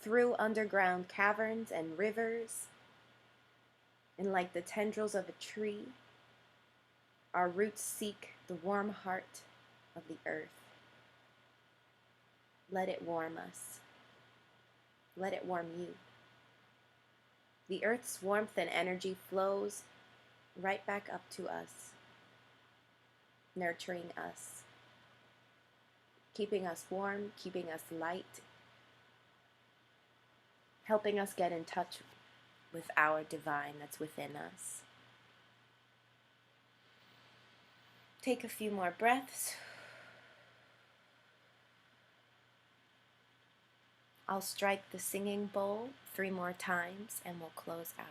through underground caverns and rivers, and like the tendrils of a tree, our roots seek the warm heart of the earth. Let it warm us. Let it warm you. The earth's warmth and energy flows right back up to us, nurturing us, keeping us warm, keeping us light, helping us get in touch with our divine that's within us. Take a few more breaths. I'll strike the singing bowl 3 more times and we'll close out.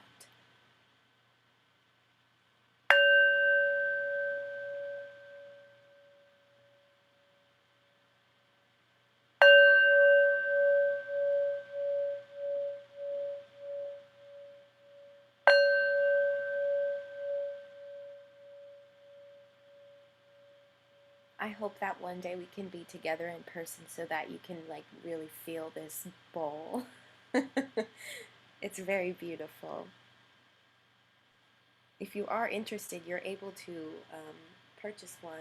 I hope that one day we can be together in person so that you can like really feel this bowl. It's very beautiful. If you are interested, you're able to purchase one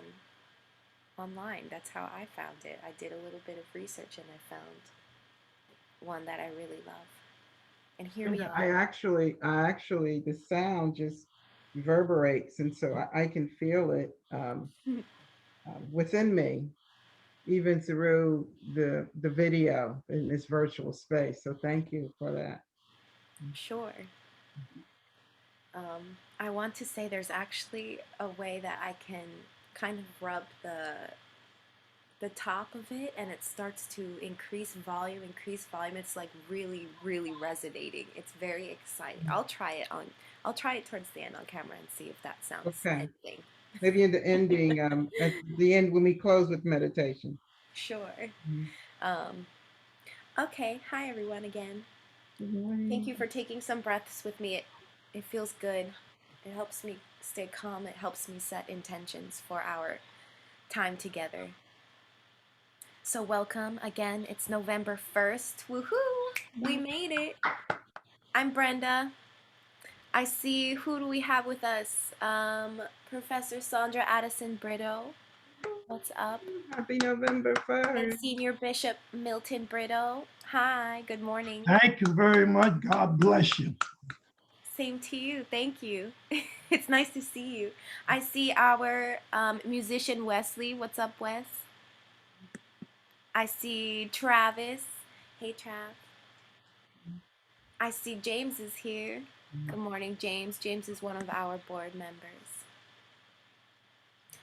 online. That's how I found it. I did a little bit of research and I found one that I really love. And here And we I actually, the sound just reverberates, and so I can feel it within me, even through the video in this virtual space. So thank you for that. Sure. I want to say there's actually a way that I can kind of rub the top of it and it starts to increase volume, increase volume. It's like really, really resonating. It's very exciting. I'll try it towards the end on camera and see if that sounds Okay, anything. maybe in the ending, at the end when we close with meditation. Sure. Mhm. Um, okay. Hi everyone again. Good Thank morning. you for taking some breaths with me. It feels good. It helps me stay calm. It helps me set intentions for our time together. So welcome again. It's November 1st. Woohoo! We made it. I'm Brenda. I see, who do we have with us? Professor Sandra Addison Brito. What's up? Happy November And 1st. Senior Bishop Milton Brito. Hi, good morning. Thank you very much. God bless you. Same to you. Thank you. It's nice to see you. I see our musician Wesley. What's up, Wes? I see Travis. Hey, Trav. I see James is here. Good morning, James. James is one of our board members.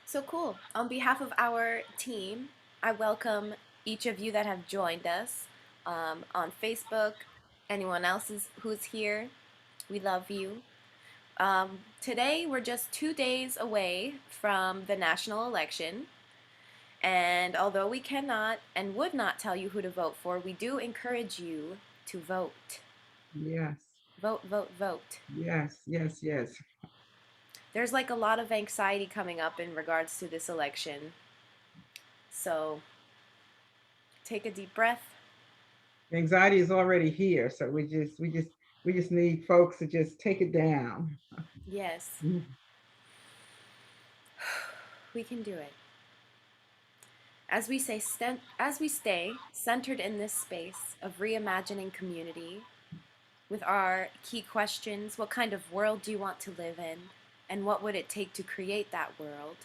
So cool. On behalf of our team, I welcome each of you that have joined us on Facebook. Anyone else who's here, we love you. Today, we're just 2 days away from the national election. And although we cannot and would not tell you who to vote for, we do encourage you to vote. Yes, Vote, vote, vote. yes, yes, yes. There's like a lot of anxiety coming up in regards to this election. So take a deep breath. Anxiety is already here, so we just need folks to just take it down. Yes, Mhm. we can do it. As we stay centered in this space of reimagining community with our key questions, what kind of world do you want to live in? And what would it take to create that world?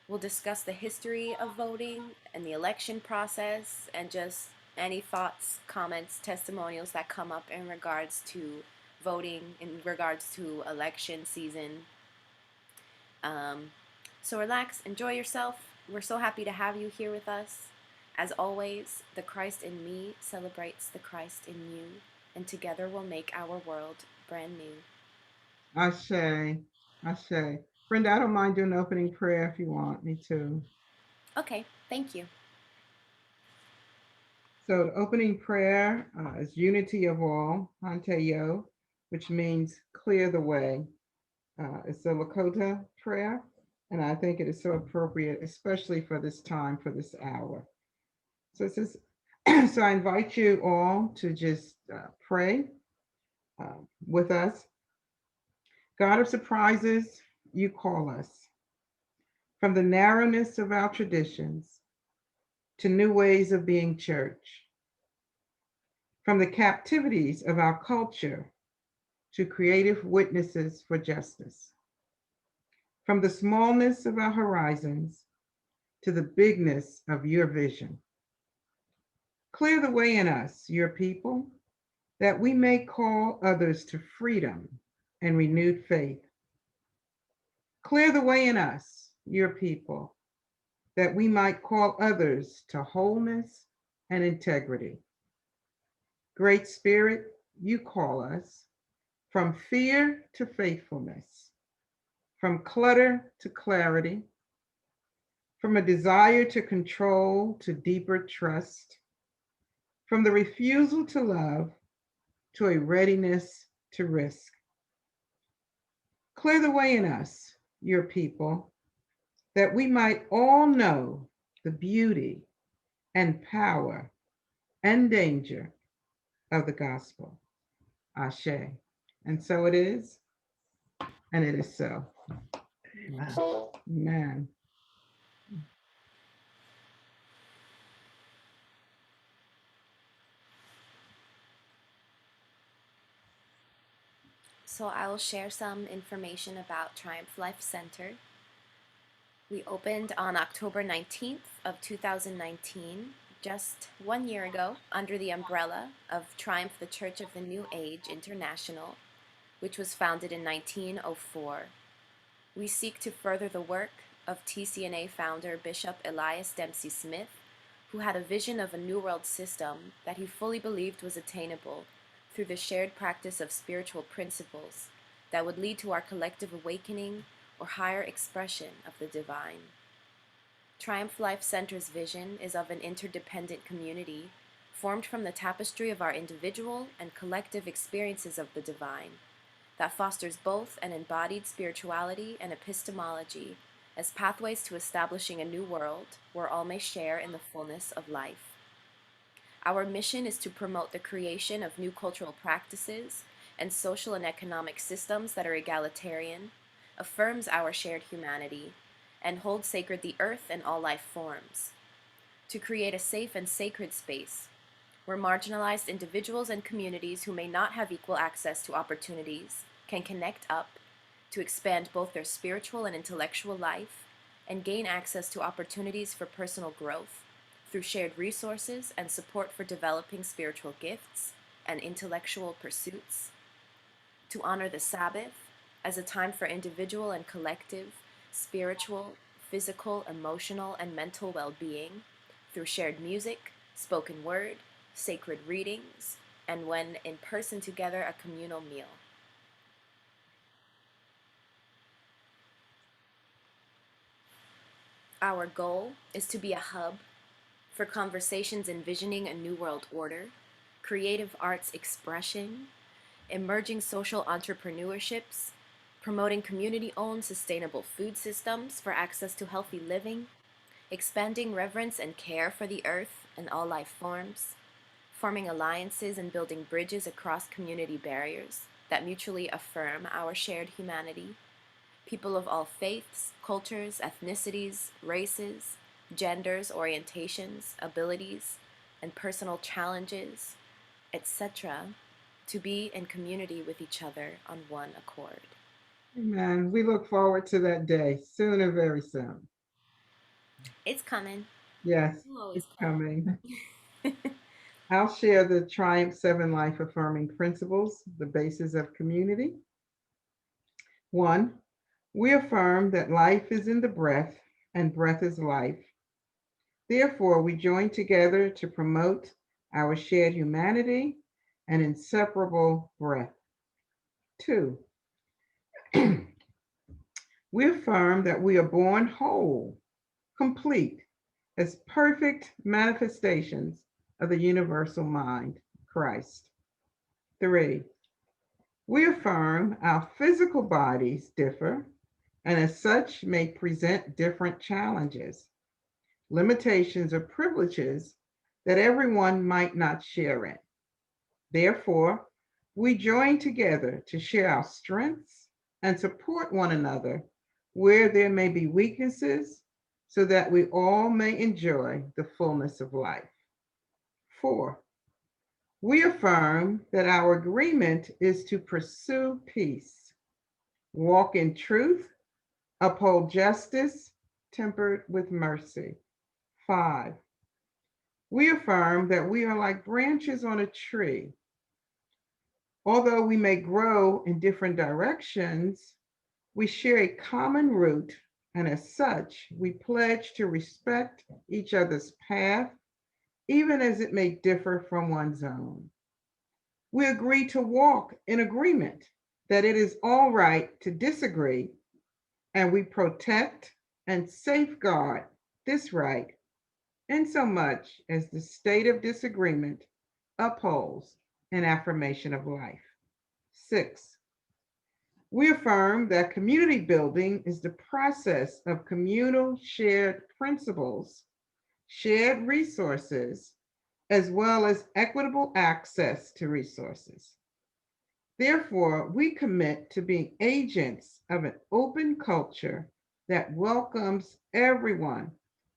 We'll discuss the history of voting and the election process and just any thoughts, comments, testimonials that come up in regards to voting, in regards to election season. Um, so relax, enjoy yourself. We're so happy to have you here with us. As always, the Christ in me celebrates the Christ in you, and together we'll make our world brand new. Ashe, Ashe. Brenda, I don't mind doing an opening prayer if you want me to. Okay, thank you. So the opening prayer is unity of all, Hanteyo, which means clear the way. It's a Lakota prayer, and I think it is so appropriate, especially for this time, for this hour. So it says, So I invite you all to just pray with us. God of surprises, you call us from the narrowness of our traditions to new ways of being church, from the captivities of our culture to creative witnesses for justice, from the smallness of our horizons to the bigness of your vision. Clear the way in us, your people, that we may call others to freedom and renewed faith. Clear the way in us, your people, that we might call others to wholeness and integrity. Great Spirit, you call us from fear to faithfulness, from clutter to clarity, from a desire to control to deeper trust, from the refusal to love to a readiness to risk. Clear the way in us, your people, that we might all know the beauty and power and danger of the gospel. Ashe. And so it is, and it is so. Amen. Amen. So I will share some information about Triumph Life Center. We opened on October 19th of 2019, just 1 year ago, under the umbrella of Triumph the Church of the New Age International, which was founded in 1904. We seek to further the work of TCNA founder Bishop Elias Dempsey Smith, who had a vision of a New World system that he fully believed was attainable through the shared practice of spiritual principles that would lead to our collective awakening or higher expression of the divine. Triumph Life Center's vision is of an interdependent community formed from the tapestry of our individual and collective experiences of the divine that fosters both an embodied spirituality and epistemology as pathways to establishing a new world where all may share in the fullness of life. Our mission is to promote the creation of new cultural practices and social and economic systems that are egalitarian, affirms our shared humanity, and holds sacred the earth and all life forms. To create a safe and sacred space where marginalized individuals and communities who may not have equal access to opportunities can connect up to expand both their spiritual and intellectual life and gain access to opportunities for personal growth through shared resources and support for developing spiritual gifts and intellectual pursuits. To honor the Sabbath as a time for individual and collective, spiritual, physical, emotional, and mental well-being through shared music, spoken word, sacred readings, and when in person together, a communal meal. Our goal is to be a hub for conversations envisioning a new world order, creative arts expression, emerging social entrepreneurships, promoting community-owned sustainable food systems for access to healthy living, expanding reverence and care for the earth and all life forms, forming alliances and building bridges across community barriers that mutually affirm our shared humanity, people of all faiths, cultures, ethnicities, races, genders, orientations, abilities, and personal challenges, etc., to be in community with each other on one accord. Amen. We look forward to that day soon and very soon. It's coming. Yes, It'll always it's come. coming. I'll share the Triumph 7 life affirming principles, the basis of community. 1, we affirm that life is in the breath and breath is life. Therefore, we join together to promote our shared humanity and inseparable breath. 2, we affirm that we are born whole, complete, as perfect manifestations of the universal mind, Christ. 3, we affirm our physical bodies differ and as such may present different challenges, limitations, or privileges that everyone might not share in. Therefore, we join together to share our strengths and support one another where there may be weaknesses so that we all may enjoy the fullness of life. Four, we affirm that our agreement is to pursue peace, walk in truth, uphold justice, tempered with mercy. Five, we affirm that we are like branches on a tree. Although we may grow in different directions, we share a common root, and as such, we pledge to respect each other's path, even as it may differ from one's own. We agree to walk in agreement that it is all right to disagree, and we protect and safeguard this right in so much as the state of disagreement upholds an affirmation of life. Six, we affirm that community building is the process of communal shared principles, shared resources, as well as equitable access to resources. Therefore, we commit to being agents of an open culture that welcomes everyone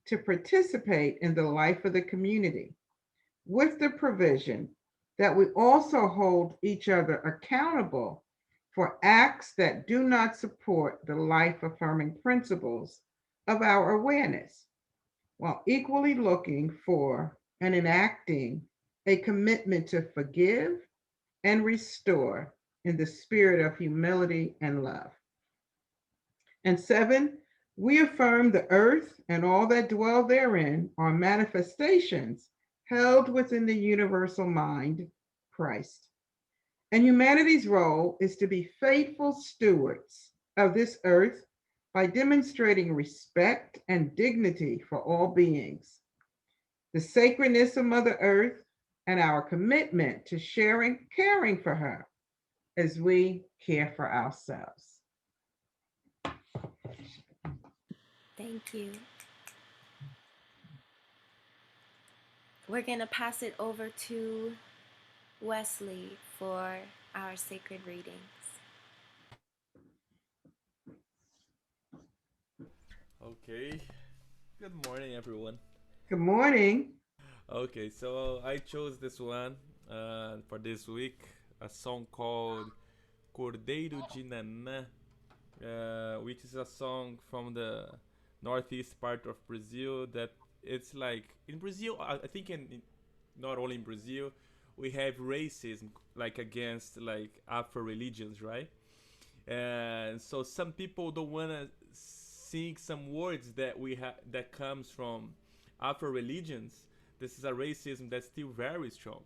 to participate in the life of the community, with the provision that we also hold each other accountable for acts that do not support the life affirming principles of our awareness, while equally looking for and enacting a commitment to forgive and restore in the spirit of humility and love. And seven, we affirm the earth and all that dwell therein are manifestations held within the universal mind, Christ. And humanity's role is to be faithful stewards of this earth by demonstrating respect and dignity for all beings, the sacredness of Mother Earth, and our commitment to sharing, caring for her as we care for ourselves. Thank you. We're going to pass it over to Wesley for our sacred readings. Okay. Good morning, everyone. Good morning. Okay, so I chose this one for this week, a song called Cordeiro de Nanã, which is a song from the northeast part of Brazil. That it's like in Brazil, I think not only in Brazil, we have racism like against like Afro religions, right? And so some people don't wanna sing some words that we have that comes from Afro religions. This is a racism that's still very strong,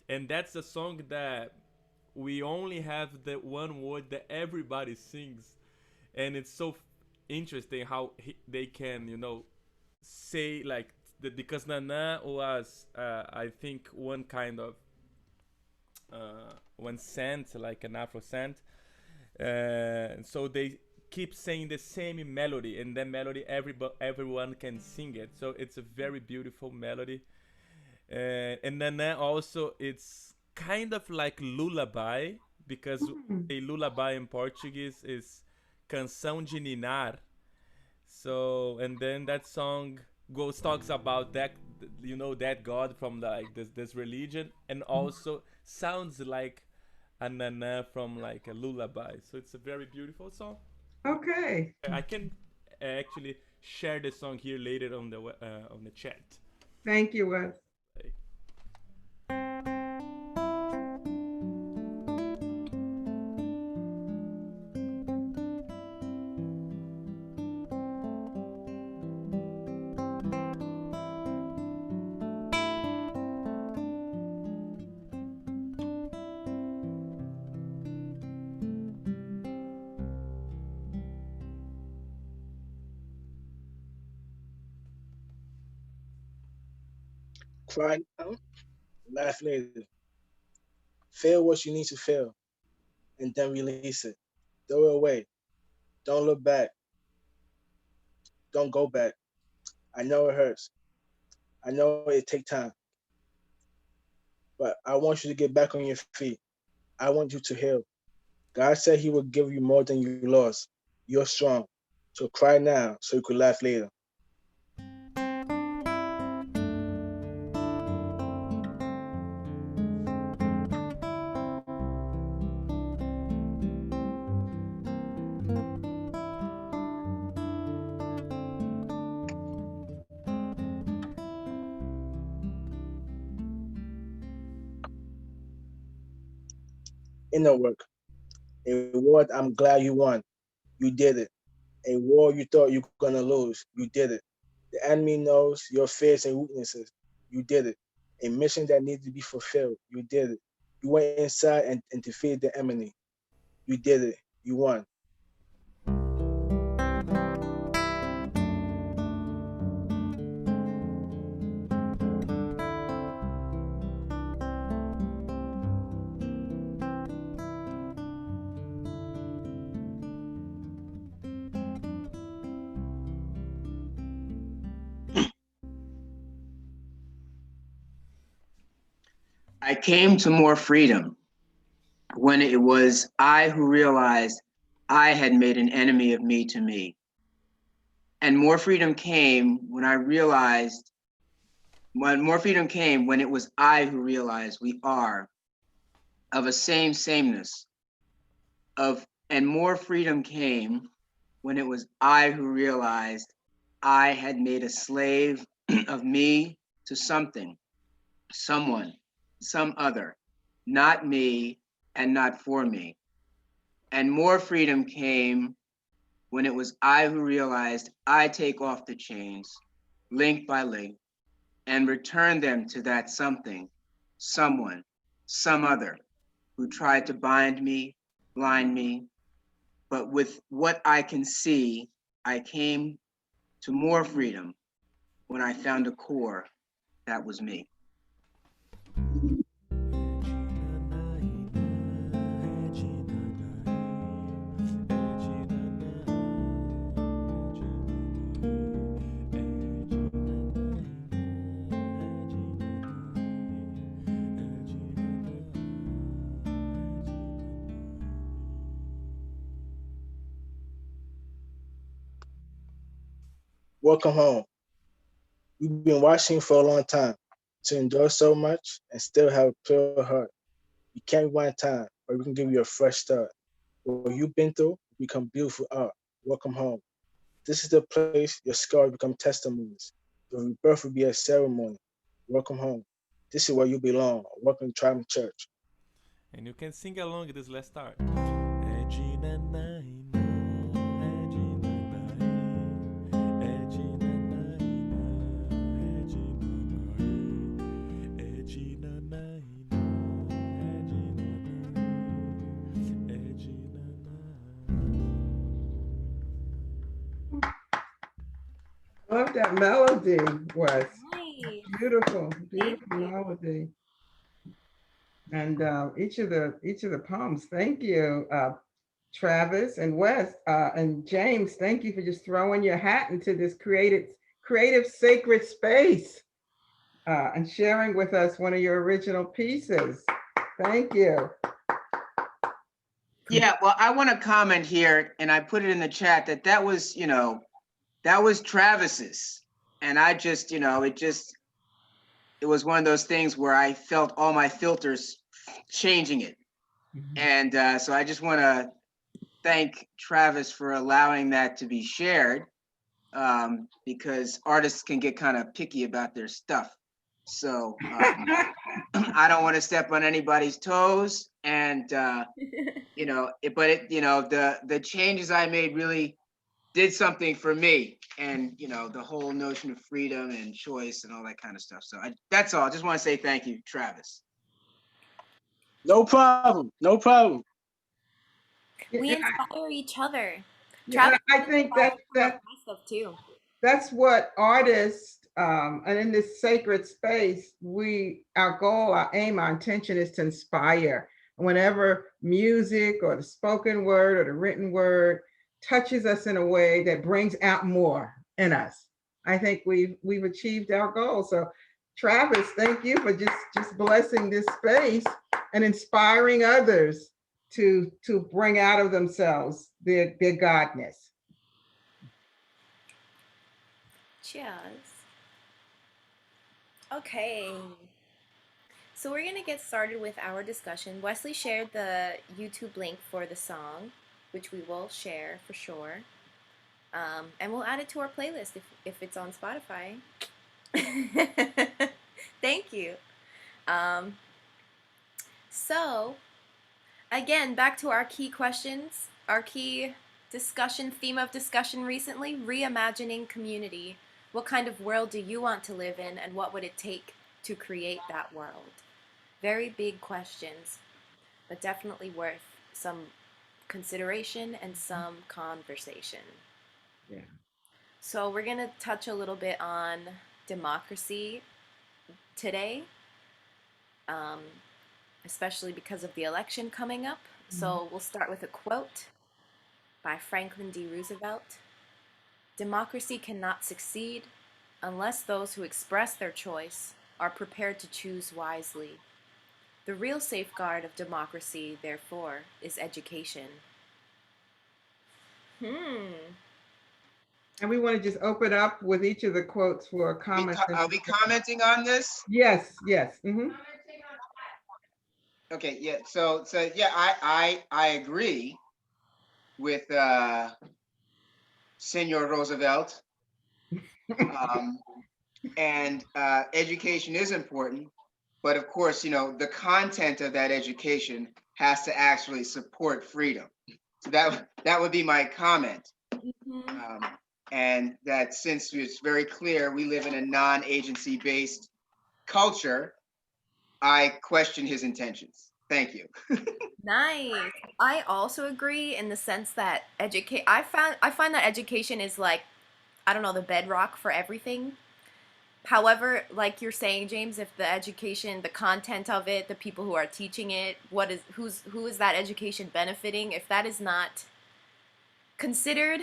and that's a song that we only have the one word that everybody sings, and it's so interesting how they can say like because Nana was I think one kind of one scent like an Afro scent, so they keep saying the same melody, and that melody everyone can sing it, so it's a very beautiful melody. And then also it's kind of like lullaby, because Mm, a lullaby in Portuguese is canção de ninar. So and then that song goes talks about that, that god from like this religion, and also sounds like a nana from like a lullaby. So it's a very beautiful song. okay. I can actually share the song here later on the chat. Thank you, Wes. Cry now, laugh later. Feel what you need to feel, and then release it. Throw it away. Don't look back. Don't go back. I know it hurts. I know it take time. but I want you to get back on your feet. I want you to heal. God said he will give you more than you lost. You're strong. So cry now so you could laugh later. Inner work. A war I'm glad you won. You did it. A war you thought you were gonna lose. You did it. The enemy knows your fears and weaknesses. You did it. A mission that needed to be fulfilled. You did it. You went inside and defeated the enemy. You did it. You won. I came to more freedom when it was I who realized I had made an enemy of me to me. And more freedom came when more freedom came when it was I who realized we are of a sameness and more freedom came when it was I who realized I had made a slave of me to something, someone, some other, not me and not for me. And more freedom came when it was I who realized I take off the chains, link by link, and return them to that something, someone, some other who tried to bind me, blind me. But with what I can see, I came to more freedom when I found a core that was me. Welcome home. You've been watching for a long time to endure so much and still have a pure heart. You can't rewind time, but we can give you a fresh start. What you've been through become beautiful art. Welcome home. This is the place your scars become testimonies. Your rebirth will be a ceremony. Welcome home. This is where you belong. Welcome to Triumph Church. And you can sing along this last part. Love that melody, Wes. Nice. Beautiful, Thank beautiful you. melody. And each of the poems, thank you, Travis and Wes and James. Thank you for just throwing your hat into this creative sacred space and sharing with us one of your original pieces. Thank you. Yeah, well, I want to comment here, and I put it in the chat that was, that was Travis's. And I just, it was one of those things where I felt all my filters changing it. And so I just want to thank Travis for allowing that to be shared, because artists can get kind of picky about their stuff. So I don't want to step on anybody's toes, and but the changes I made really did something for me, and the whole notion of freedom and choice and all that kind of stuff. So that's all. I just want to say thank you, Travis. No problem. No problem. We inspire each other. Yeah, Travis I think that my stuff too. that's what artists and in this sacred space, our goal, our aim, our intention is to inspire. Whenever music or the spoken word or the written word touches us in a way that brings out more in us, I think we've achieved our goal. So Travis, thank you for just blessing this space and inspiring others to bring out of themselves their godness. Cheers. Okay. So we're gonna get started with our discussion. Wesley shared the YouTube link for the song, which we will share for sure. And we'll add it to our playlist if it's on Spotify. Thank you. So, again, back to our key questions, our key discussion, theme of discussion recently, reimagining community. What kind of world do you want to live in, and what would it take to create that world? Very big questions, but definitely worth some consideration and some conversation. Yeah. So we're going to touch a little bit on democracy today, especially because of the election coming up. So we'll start with a quote by Franklin D. Roosevelt. Democracy cannot succeed unless those who express their choice are prepared to choose wisely. The real safeguard of democracy, therefore, is education. And we want to just open up with each of the quotes for comments. Are we commenting on this? Yes, yes. Mm-hmm. Okay, yeah. So yeah, I agree with Senor Roosevelt. And education is important, but of course, you know, the content of that education has to actually support freedom. So that would be my comment. And that since it's very clear we live in a non-agency based culture, I question his intentions. Thank you. Nice. I also agree in the sense that I find that education is like, I don't know, the bedrock for everything. However, like you're saying, James, if the education, the content of it, the people who are teaching it, who is that education benefiting? If that is not considered,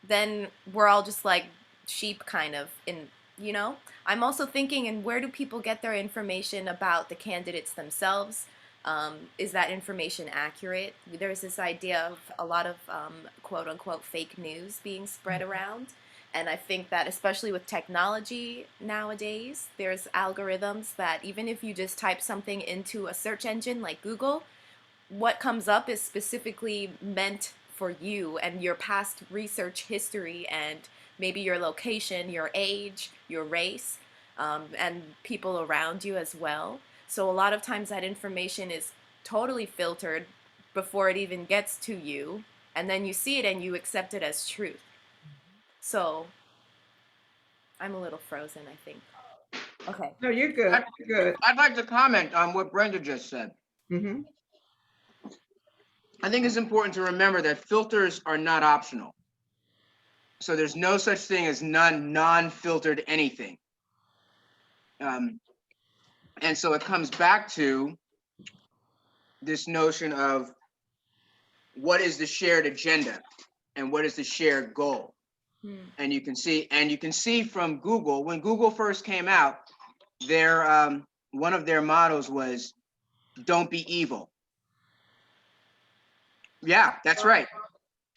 then we're all just like sheep kind of in, you know? I'm also thinking, and where do people get their information about the candidates themselves? Is that information accurate? There's this idea of a lot of quote unquote fake news being spread around. And I think that especially with technology nowadays, there's algorithms that even if you just type something into a search engine like Google, what comes up is specifically meant for you and your past research history and maybe your location, your age, your race, and people around you as well. So a lot of times that information is totally filtered before it even gets to you, and then you see it and you accept it as truth. So I'm a little frozen, I think. Okay. No, you're good. You're good. I'd like to comment on what Brenda just said. Mm-hmm. I think it's important to remember that filters are not optional. So there's no such thing as non-filtered anything. And so it comes back to this notion of what is the shared agenda and what is the shared goal. And you can see from Google, when Google first came out, their one of their mottos was, "Don't be evil." Yeah, that's right.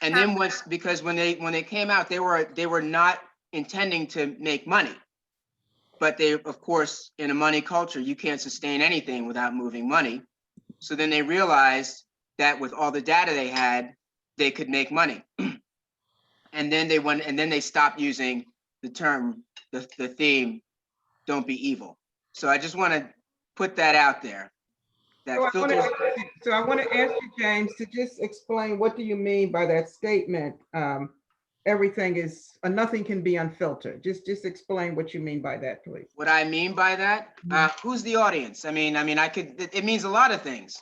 And then because when they came out, they were not intending to make money, but they, of course, in a money culture, you can't sustain anything without moving money. So then they realized that with all the data they had, they could make money. And then they stopped using the term, the theme, "Don't be evil." So I just want to put that out there. That So I want to ask you, James, to just explain, what do you mean by that statement? Nothing can be unfiltered. Just explain what you mean by that, please. What I mean by that, who's the audience? I mean, it means a lot of things.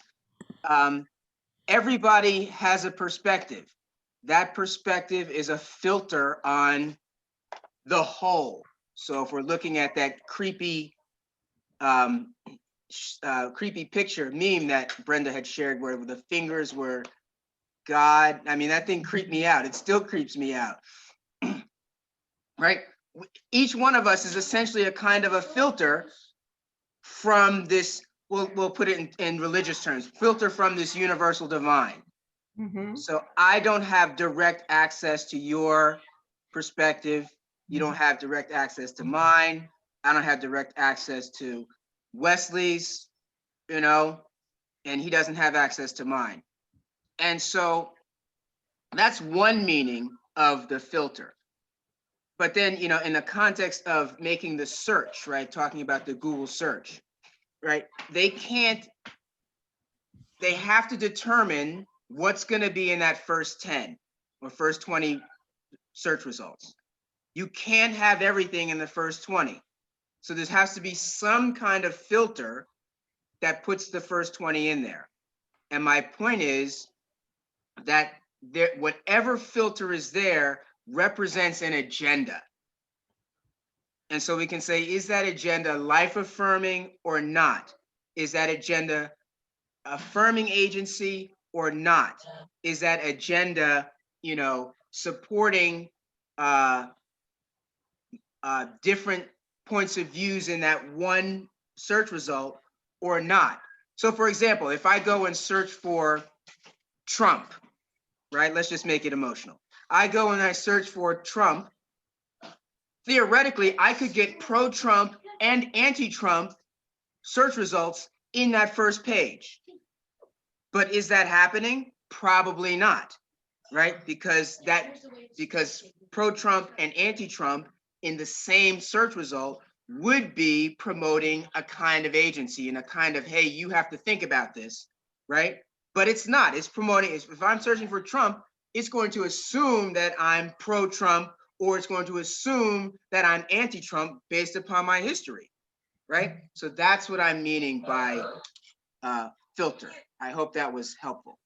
Everybody has a perspective. That perspective is a filter on the whole. So if we're looking at that creepy picture meme that Brenda had shared where the fingers were God, I mean, that thing creeped me out. It still creeps me out. Right? each one of us is essentially a kind of a filter from this, we'll put it in religious terms, filter from this universal divine. Mhm. So I don't have direct access to your perspective. You don't have direct access to mine. I don't have direct access to Wesley's, you know, and he doesn't have access to mine. And so that's one meaning of the filter. But then, you know, in the context of making the search, right, talking about the Google search, right, they have to determine what's going to be in that first 10 or first 20 search results. You can't have everything in the first 20. So there has to be some kind of filter that puts the first 20 in there. And my point is that whatever filter is there represents an agenda. And so we can say, is that agenda life affirming or not? Is that agenda affirming agency or not? Is that agenda, you know, supporting different points of views in that one search result or not? So for example, if I go and search for Trump, right? Let's just make it emotional. I go and I search for Trump. Theoretically, I could get pro-Trump and anti-Trump search results in that first page. But is that happening? Probably not, right? Because pro-Trump and anti-Trump in the same search result would be promoting a kind of agency and a kind of, hey, you have to think about this, right? But it's not. It's promoting, if I'm searching for Trump, it's going to assume that I'm pro-Trump, or it's going to assume that I'm anti-Trump based upon my history, right? So that's what I'm meaning by filter. I hope that was helpful.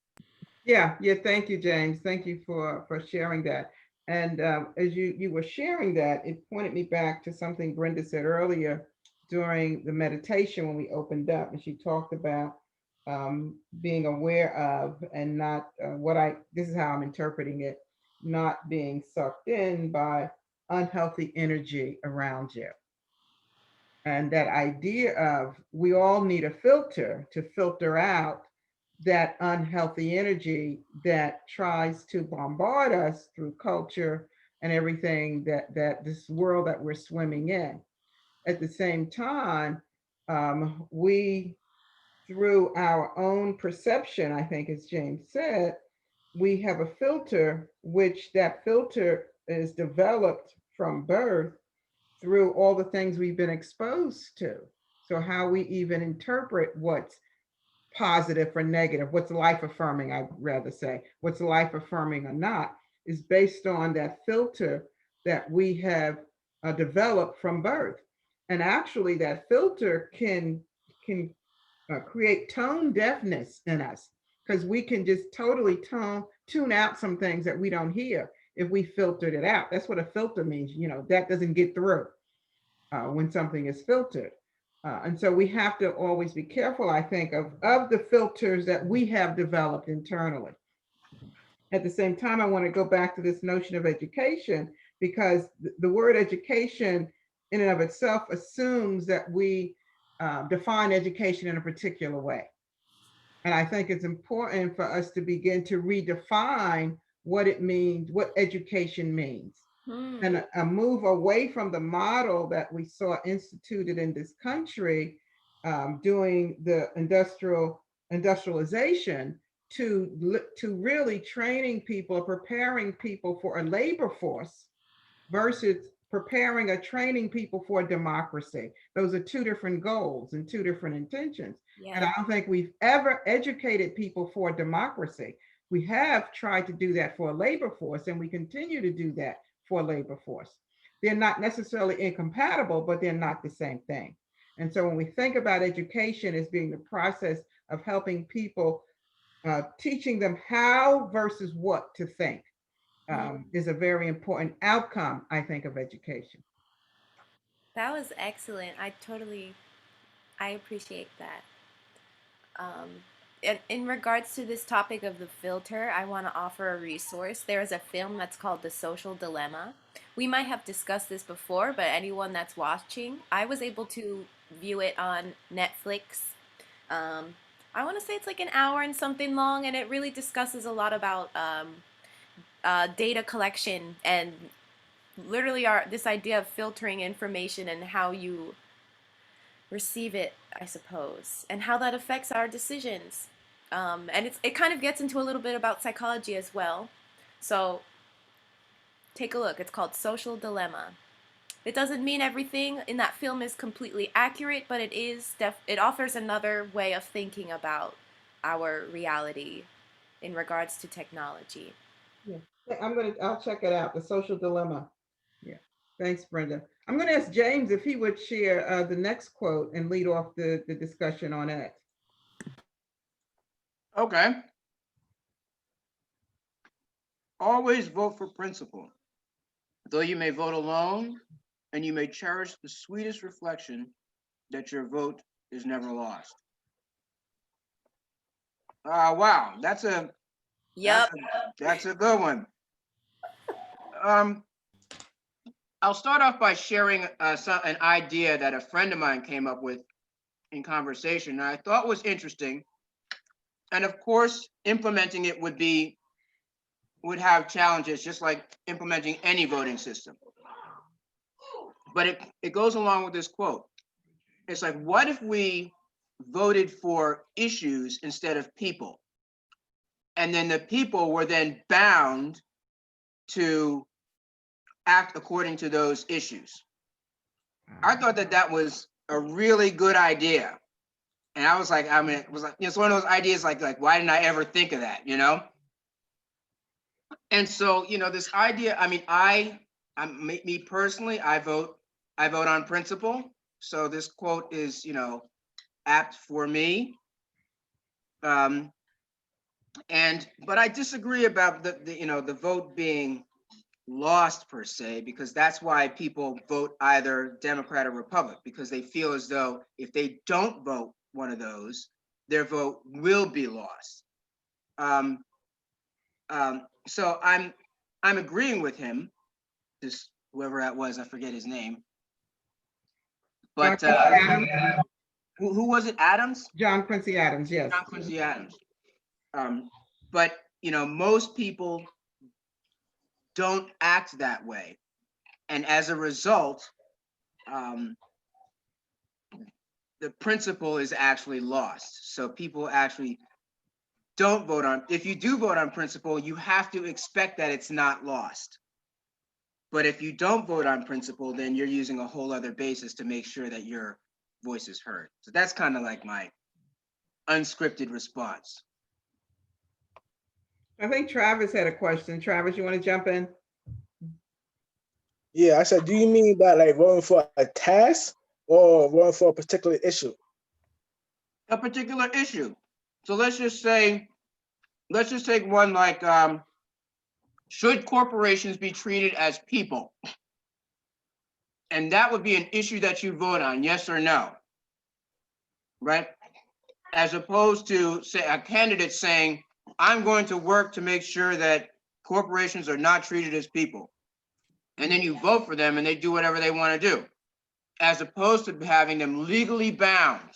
Yeah, thank you, James. Thank you for sharing that. And as you were sharing that, it pointed me back to something Brenda said earlier during the meditation when we opened up, and she talked about being aware of and not this is how I'm interpreting it, not being sucked in by unhealthy energy around you. And that idea of we all need a filter to filter out that unhealthy energy that tries to bombard us through culture and everything that this world that we're swimming in. At the same time, we, through our own perception, I think, as James said, we have a filter, which that filter is developed from birth through all the things we've been exposed to. So how we even interpret what's positive or negative, what's life affirming, I'd rather say, what's life affirming or not, is based on that filter that we have developed from birth. And actually that filter can create tone deafness in us, because we can just totally tune out some things that we don't hear if we filtered it out. That's what a filter means, that doesn't get through when something is filtered. And so we have to always be careful, I think, of the filters that we have developed internally. At the same time, I want to go back to this notion of education, because the word education in and of itself assumes that we define education in a particular way. And I think it's important for us to begin to redefine what it means, what education means. And a move away from the model that we saw instituted in this country during the industrialization to really training people, preparing people for a labor force versus preparing or training people for democracy. Those are two different goals and two different intentions. Yeah. And I don't think we've ever educated people for democracy. We have tried to do that for a labor force, and we continue to do that for a labor force. They're not necessarily incompatible, but they're not the same thing. And so when we think about education as being the process of helping people, teaching them how versus what to think, is a very important outcome, I think, of education. That was excellent. I appreciate that. in regards to this topic of the filter, I want to offer a resource. There is a film that's called The Social Dilemma. We might have discussed this before, but anyone that's watching, I was able to view it on Netflix. Um, I want to say it's like an hour and something long, and it really discusses a lot about data collection and literally this idea of filtering information and how you receive it, I suppose, and how that affects our decisions. And it kind of gets into a little bit about psychology as well. So take a look. It's called Social Dilemma. It doesn't mean everything in that film is completely accurate, but it offers another way of thinking about our reality in regards to technology. Yeah. I'll check it out, The Social Dilemma. Yeah. Thanks, Brenda. I'm going to ask James if he would share the next quote and lead off the discussion on X. Okay. Always vote for principle. Though you may vote alone, and you may cherish the sweetest reflection that your vote is never lost. Wow, that's a Yep. that's a good one. I'll start off by sharing an idea that a friend of mine came up with in conversation, and I thought was interesting. And of course, implementing it would have challenges, just like implementing any voting system. But it goes along with this quote. It's like, what if we voted for issues instead of people? And then the people were then bound to act according to those issues. I thought that was a really good idea. And I was like, it's one of those ideas like why didn't I ever think of that, you know? And so, this idea, me personally, I vote on principle. So this quote is, apt for me. But I disagree about the vote being lost per se, because that's why people vote either Democrat or Republican, because they feel as though if they don't vote one of those, their vote will be lost. So I'm agreeing with him, this whoever that was, I forget his name. But who was it? Adams? John Quincy Adams, yes. John Quincy Adams. But most people don't act that way, and as a result, the principle is actually lost. So people actually don't vote on. If you do vote on principle, you have to expect that it's not lost. But if you don't vote on principle, then you're using a whole other basis to make sure that your voice is heard. So that's kind of like my unscripted response. I think Travis had a question. Travis, you want to jump in? Yeah, I said, do you mean by like voting for a task or voting for a particular issue? A particular issue. So let's just take one like, should corporations be treated as people? And that would be an issue that you vote on, yes or no, right? As opposed to, say, a candidate saying, I'm going to work to make sure that corporations are not treated as people. And then you vote for them and they do whatever they want to do, as opposed to having them legally bound,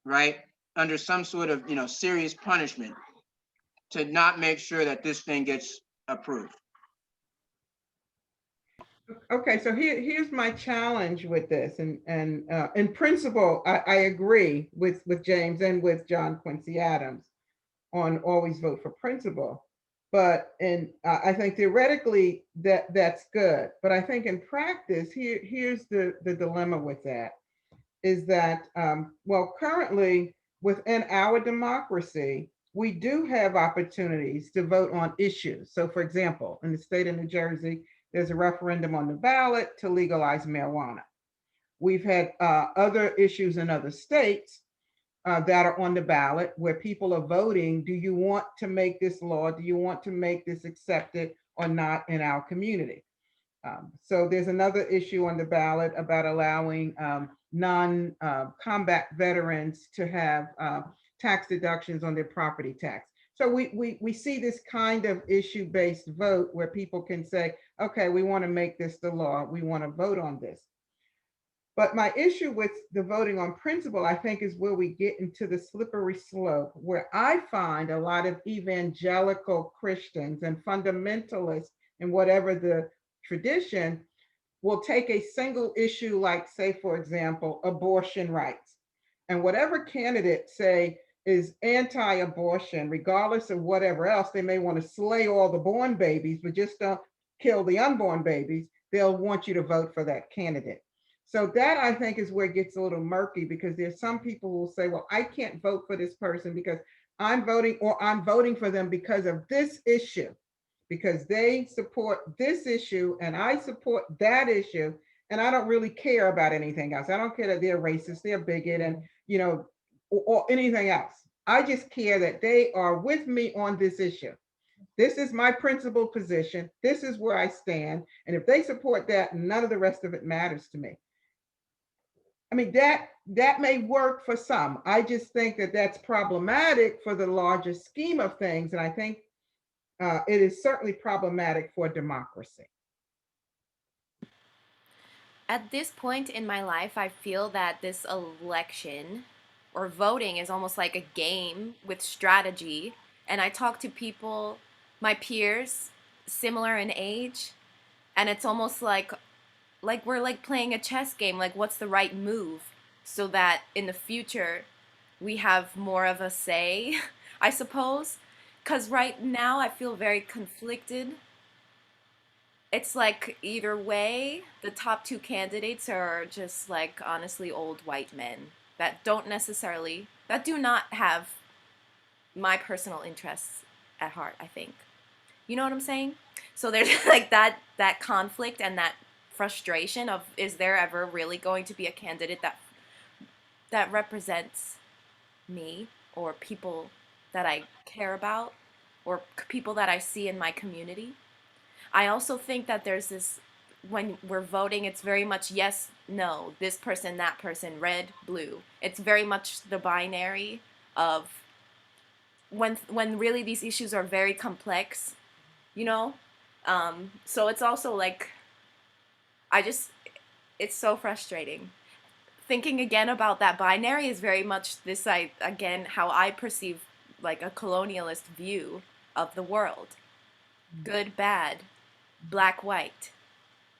right, under some sort of serious punishment to not make sure that this thing gets approved. Okay, so here's my challenge with this, and in principle, I agree with James and with John Quincy Adams on always vote for principle. But I think theoretically that's good, but I think in practice, here's the dilemma with that, is that well, currently within our democracy, we do have opportunities to vote on issues. So for example, in the state of New Jersey, there's a referendum on the ballot to legalize marijuana. We've had other issues in other states that are on the ballot where people are voting, do you want to make this law? Do you want to make this accepted or not in our community? So there's another issue on the ballot about allowing non-combat veterans to have tax deductions on their property tax. So we see this kind of issue-based vote where people can say, okay, we want to make this the law. We want to vote on this. But my issue with the voting on principle, I think, is where we get into the slippery slope, where I find a lot of evangelical Christians and fundamentalists and whatever the tradition will take a single issue, like, say, for example, abortion rights. And whatever candidate, say, is anti-abortion, regardless of whatever else, they may want to slay all the born babies, but just don't kill the unborn babies. They'll want you to vote for that candidate. So that, I think, is where it gets a little murky, because there's some people who will say, well, I can't vote for this person because I'm voting for them because of this issue, because they support this issue and I support that issue. And I don't really care about anything else. I don't care that they're racist, they're bigot, and, you know, or anything else. I just care that they are with me on this issue. This is my principal position. This is where I stand. And if they support that, none of the rest of it matters to me. I mean, that may work for some. I just think that that's problematic for the larger scheme of things. And I think it is certainly problematic for democracy. At this point in my life, I feel that this election or voting is almost like a game with strategy. And I talk to people, my peers, similar in age, and it's almost like we're like playing a chess game, like what's the right move so that in the future we have more of a say, I suppose. Because right now I feel very conflicted. It's like either way, the top two candidates are just like honestly old white men that do not have my personal interests at heart, I think. You know what I'm saying? So there's like that conflict and that frustration of, is there ever really going to be a candidate that represents me or people that I care about or people that I see in my community? I also think that there's this, when we're voting, it's very much yes, no, this person, that person, red, blue. It's very much the binary of when really these issues are very complex, you know? So it's also like, it's so frustrating. Thinking again about that binary is very much this, again, how I perceive like a colonialist view of the world. Good, bad, black, white.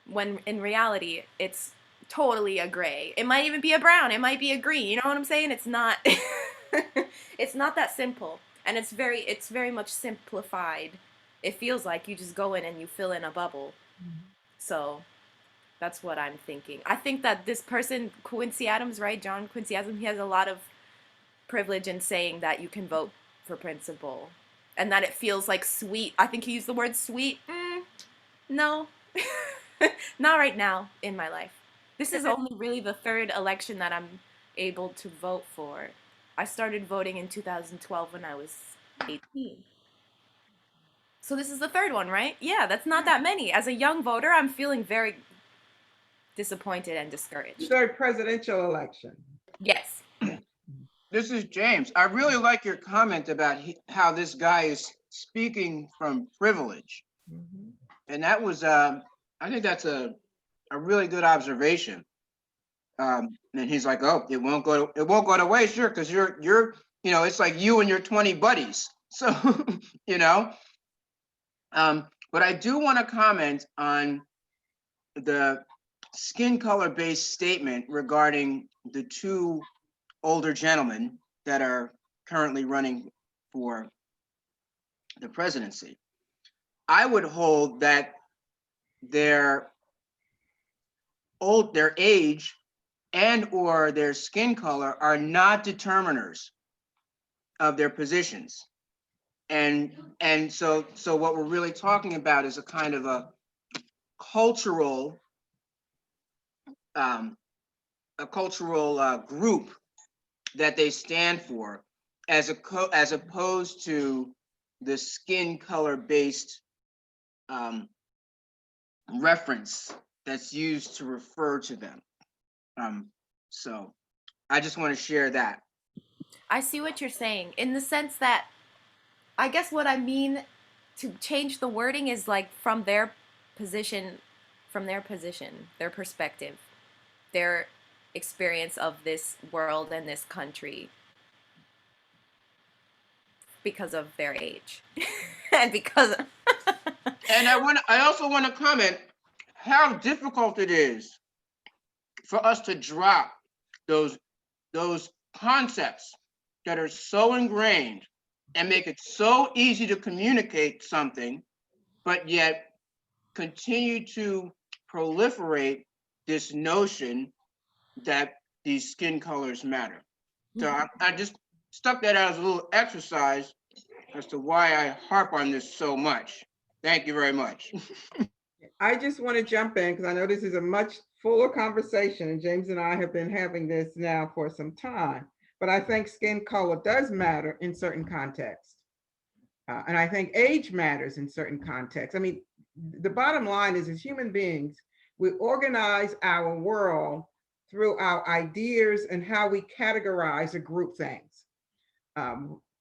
When in reality, it's totally a gray. It might even be a brown, it might be a green, you know what I'm saying? It's not, it's not that simple. And it's very much simplified. It feels like you just go in and you fill in a bubble. So that's what I'm thinking. I think that this person, Quincy Adams, right? John Quincy Adams, he has a lot of privilege in saying that you can vote for principle and that it feels like sweet. I think he used the word sweet. No, not right now in my life. This is only really the third election that I'm able to vote for. I started voting in 2012 when I was 18. So this is the third one, right? Yeah, that's not that many. As a young voter, I'm feeling very disappointed and discouraged. Third presidential election. Yes. This is James. I really like your comment about how this guy is speaking from privilege. And that was, I think that's a really good observation. And he's like, oh, it won't go to waste, sure, because you're, you know, it's like you and your 20 buddies. So, you know, but I do want to comment on the skin color based statement regarding the two older gentlemen that are currently running for the presidency. I would hold that their age and or their skin color are not determiners of their positions. And so what we're really talking about is a kind of a cultural group that they stand for, as opposed to the skin color based reference that's used to refer to them. So I just want to share that. I see what you're saying in the sense that I guess what I mean to change the wording is like from their position, their perspective, their experience of this world and this country because of their age and because of And I also want to comment how difficult it is for us to drop those concepts that are so ingrained and make it so easy to communicate something, but yet continue to proliferate this notion that these skin colors matter. So I just stuck that out as a little exercise as to why I harp on this so much. Thank you very much. I just want to jump in because I know this is a much fuller conversation, and James and I have been having this now for some time. But I think skin color does matter in certain contexts. And I think age matters in certain contexts. I mean, the bottom line is, as human beings, we organize our world through our ideas and how we categorize or group things.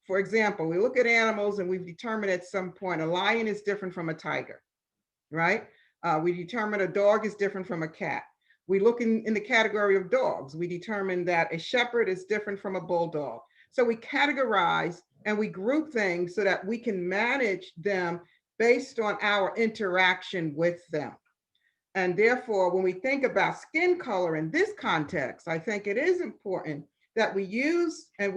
For example, we look at animals and we've determined at some point a lion is different from a tiger, right? We determine a dog is different from a cat. We look in the category of dogs. We determine that a shepherd is different from a bulldog. So we categorize and we group things so that we can manage them based on our interaction with them. And therefore, when we think about skin color in this context, I think it is important that we use and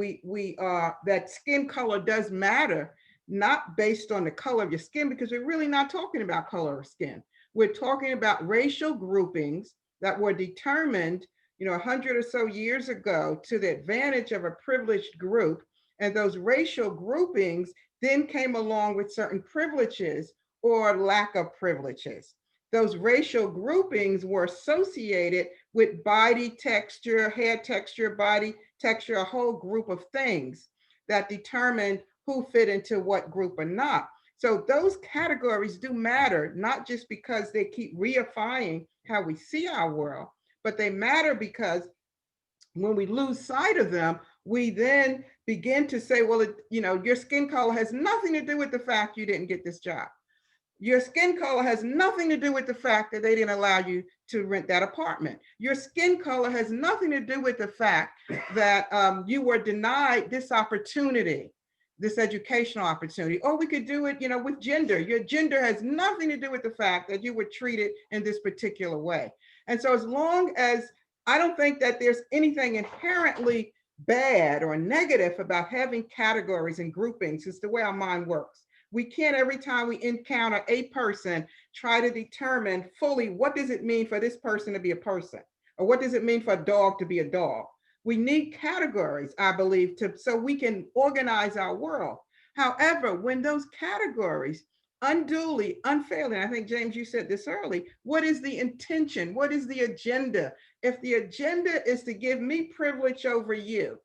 that skin color does matter, not based on the color of your skin, because we're really not talking about color of skin. We're talking about racial groupings that were determined, 100 or so years ago to the advantage of a privileged group. And those racial groupings then came along with certain privileges or lack of privileges. Those racial groupings were associated with body texture, hair texture, body texture, a whole group of things that determined who fit into what group or not. So those categories do matter, not just because they keep reifying how we see our world, but they matter because when we lose sight of them, we then begin to say, well, your skin color has nothing to do with the fact you didn't get this job. Your skin color has nothing to do with the fact that they didn't allow you to rent that apartment. Your skin color has nothing to do with the fact that you were denied this opportunity, this educational opportunity. Or we could do it, with gender. Your gender has nothing to do with the fact that you were treated in this particular way. And so as long as I don't think that there's anything inherently bad or negative about having categories and groupings, it's the way our mind works. We can't, every time we encounter a person, try to determine fully what does it mean for this person to be a person, or what does it mean for a dog to be a dog. We need categories, I believe, so we can organize our world. However, when those categories unduly, unfairly, and I think, James, you said this early, what is the intention? What is the agenda? If the agenda is to give me privilege over you,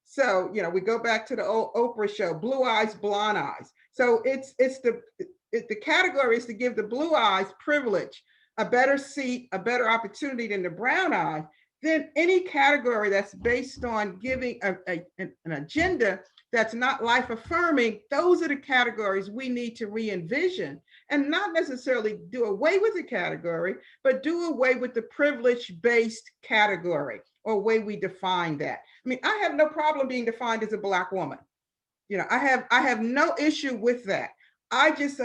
so, we go back to the old Oprah show, blue eyes, blonde eyes. So the category is to give the blue eyes privilege, a better seat, a better opportunity than the brown eye. Then any category that's based on giving an agenda that's not life affirming, those are the categories we need to re-envision, and not necessarily do away with the category, but do away with the privilege-based category or way we define that. I mean, I have no problem being defined as a Black woman. I have no issue with that. I just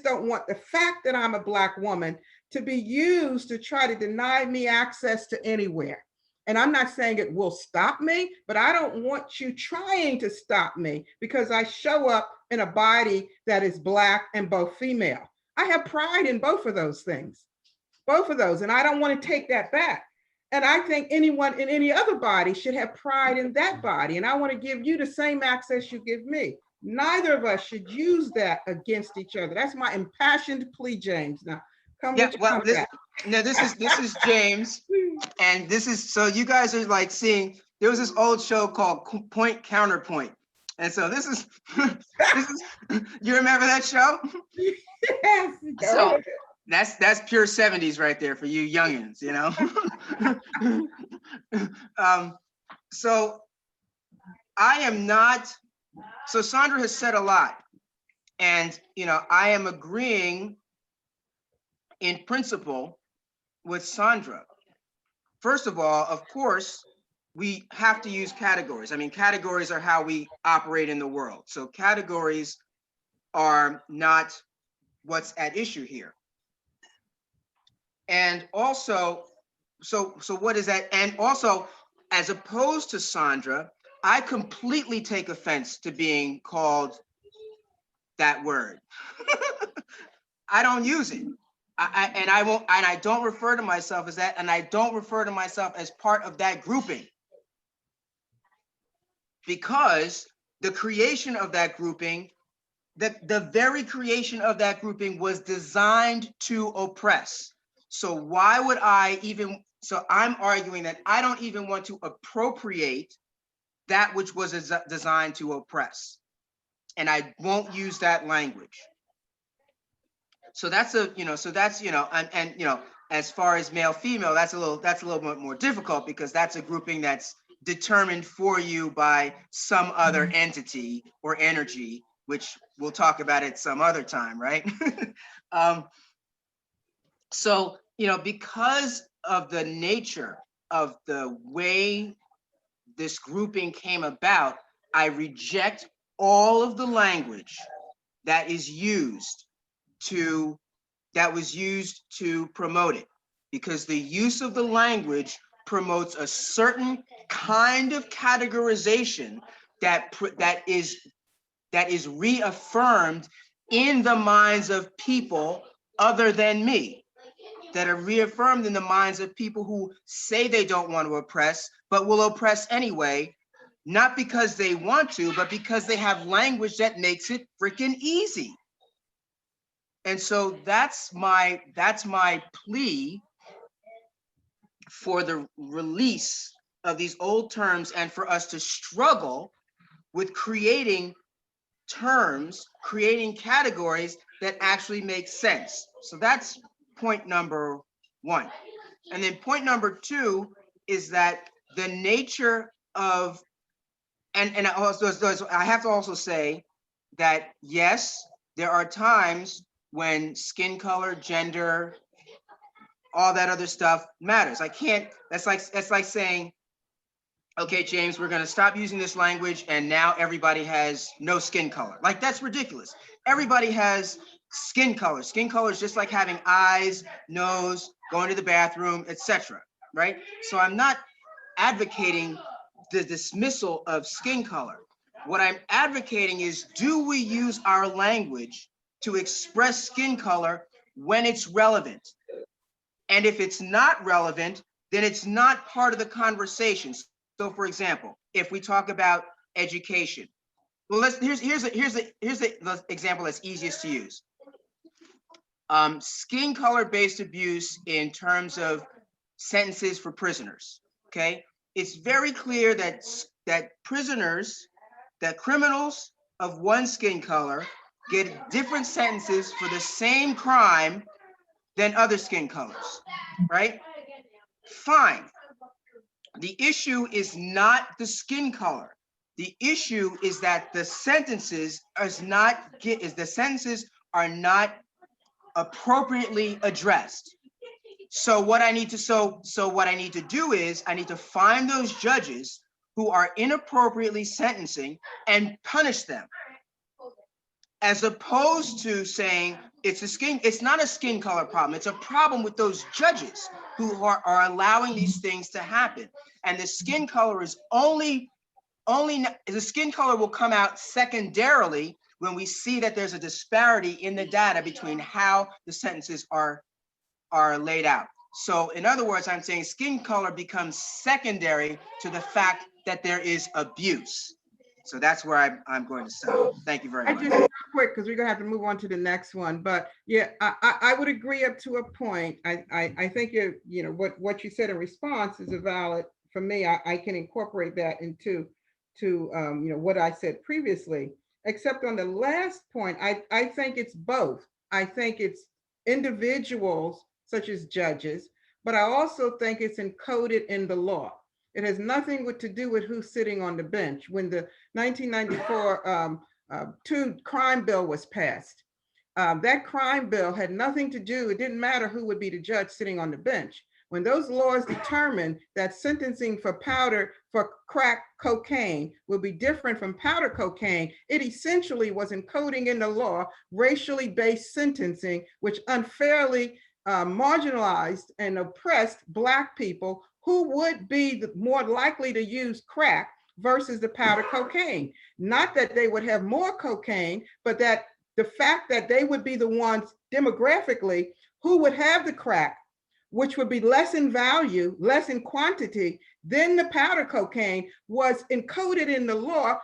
don't want the fact that I'm a Black woman to be used to try to deny me access to anywhere. And I'm not saying it will stop me, but I don't want you trying to stop me because I show up in a body that is Black and both female. I have pride in both of those things, and I don't want to take that back. And I think anyone in any other body should have pride in that body. And I want to give you the same access you give me. Neither of us should use that against each other. That's my impassioned plea, James. Now, come with your comeback. This is James, and this is, so you guys are like seeing, there was this old show called Point Counterpoint. And so this is, you remember that show? Yes. So that's pure 70s right there for you youngins, So I am not, so Sandra has said a lot. And, I am agreeing in principle with Sandra. First of all, of course, we have to use categories. I mean, categories are how we operate in the world. So categories are not what's at issue here. And also, so what is that? And also, as opposed to Sandra, I completely take offense to being called that word. I don't use it. I won't, and I don't refer to myself as that, and I don't refer to myself as part of that grouping. Because the creation of that grouping, the very creation of that grouping was designed to oppress. So why would so I'm arguing that I don't even want to appropriate that which was designed to oppress. And I won't use that language. So that's as far as male, female, that's a little bit more difficult, because that's a grouping that's determined for you by some other entity or energy, which we'll talk about it some other time, right? So, because of the nature of the way this grouping came about, I reject all of the language that was used to promote it, because the use of the language promotes a certain kind of categorization that is reaffirmed in the minds of people other than me, that are reaffirmed in the minds of people who say they don't want to oppress, but will oppress anyway, not because they want to, but because they have language that makes it freaking easy. And so that's my plea for the release of these old terms, and for us to struggle with creating terms, creating categories that actually make sense. So that's point number one. And then point number two is that the nature of, and also, I have to also say that, yes, there are times when skin color, gender, all that other stuff matters. That's like saying, okay, James, we're going to stop using this language, and now everybody has no skin color. Like, that's ridiculous. Everybody has skin color. Skin color is just like having eyes, nose, going to the bathroom, etc. Right? So I'm not advocating the dismissal of skin color. What I'm advocating is, do we use our language to express skin color when it's relevant? And if it's not relevant, then it's not part of the conversation. So, for example, if we talk about education, well, here's the example that's easiest to use. Skin color-based abuse in terms of sentences for prisoners. Okay, it's very clear that criminals of one skin color get different sentences for the same crime than other skin colors, right? Fine. The issue is not the skin color. The issue is that the sentences are not appropriately addressed. So what I need to do is I need to find those judges who are inappropriately sentencing and punish them, as opposed to saying it's not a skin color problem. It's a problem with those judges who are allowing these things to happen. And the skin color is the skin color will come out secondarily when we see that there's a disparity in the data between how the sentences are laid out. So in other words, I'm saying skin color becomes secondary to the fact that there is abuse. So that's where I'm going to stop. Thank you very much. Just real quick, because we're gonna have to move on to the next one. But yeah, I would agree up to a point. I think what you said in response is a valid. For me, I can incorporate that into what I said previously. Except on the last point, I think it's both. I think it's individuals such as judges, but I also think it's encoded in the law. It has nothing to do with who's sitting on the bench. When the 1994 crime bill was passed, that crime bill had nothing to do, it didn't matter who would be the judge sitting on the bench. When those laws determined that sentencing for crack cocaine would be different from powder cocaine, it essentially was encoding in the law racially based sentencing, which unfairly marginalized and oppressed Black people who would be more likely to use crack versus the powder cocaine. Not that they would have more cocaine, but that the fact that they would be the ones demographically who would have the crack, which would be less in value, less in quantity than the powder cocaine, was encoded in the law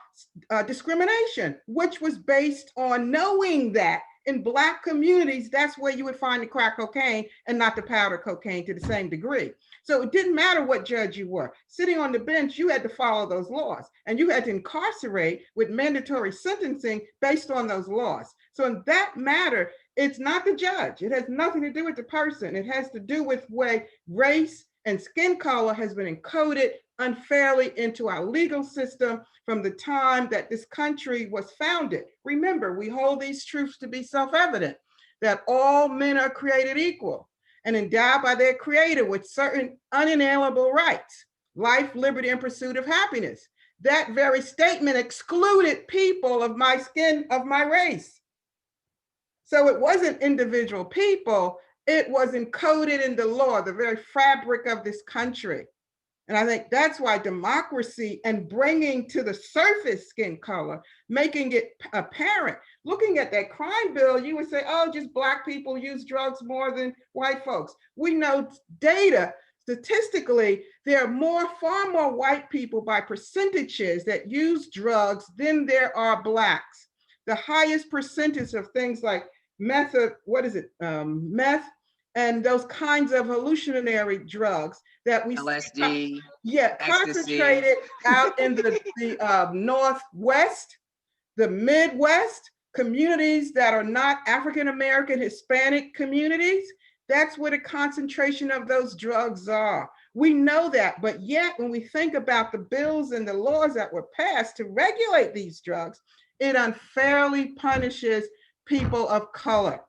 discrimination, which was based on knowing that in Black communities, that's where you would find the crack cocaine and not the powder cocaine to the same degree. So it didn't matter what judge you were. Sitting on the bench, you had to follow those laws, and you had to incarcerate with mandatory sentencing based on those laws. So in that matter, it's not the judge. It has nothing to do with the person. It has to do with way race and skin color has been encoded unfairly into our legal system from the time that this country was founded. Remember, we hold these truths to be self-evident, that all men are created equal and endowed by their creator with certain unalienable rights, life, liberty, and pursuit of happiness. That very statement excluded people of my skin, of my race. So it wasn't individual people, it was encoded in the law, the very fabric of this country. And I think that's why democracy and bringing to the surface skin color, making it apparent, looking at that crime bill, you would say, oh, just Black people use drugs more than white folks. We know data, statistically, there are far more white people by percentages that use drugs than there are Blacks. The highest percentage of things like meth and those kinds of hallucinatory drugs that we LSD, concentrated out in the Northwest, the Midwest, communities that are not African American, Hispanic communities. That's where the concentration of those drugs are. We know that, but yet when we think about the bills and the laws that were passed to regulate these drugs, it unfairly punishes people of color.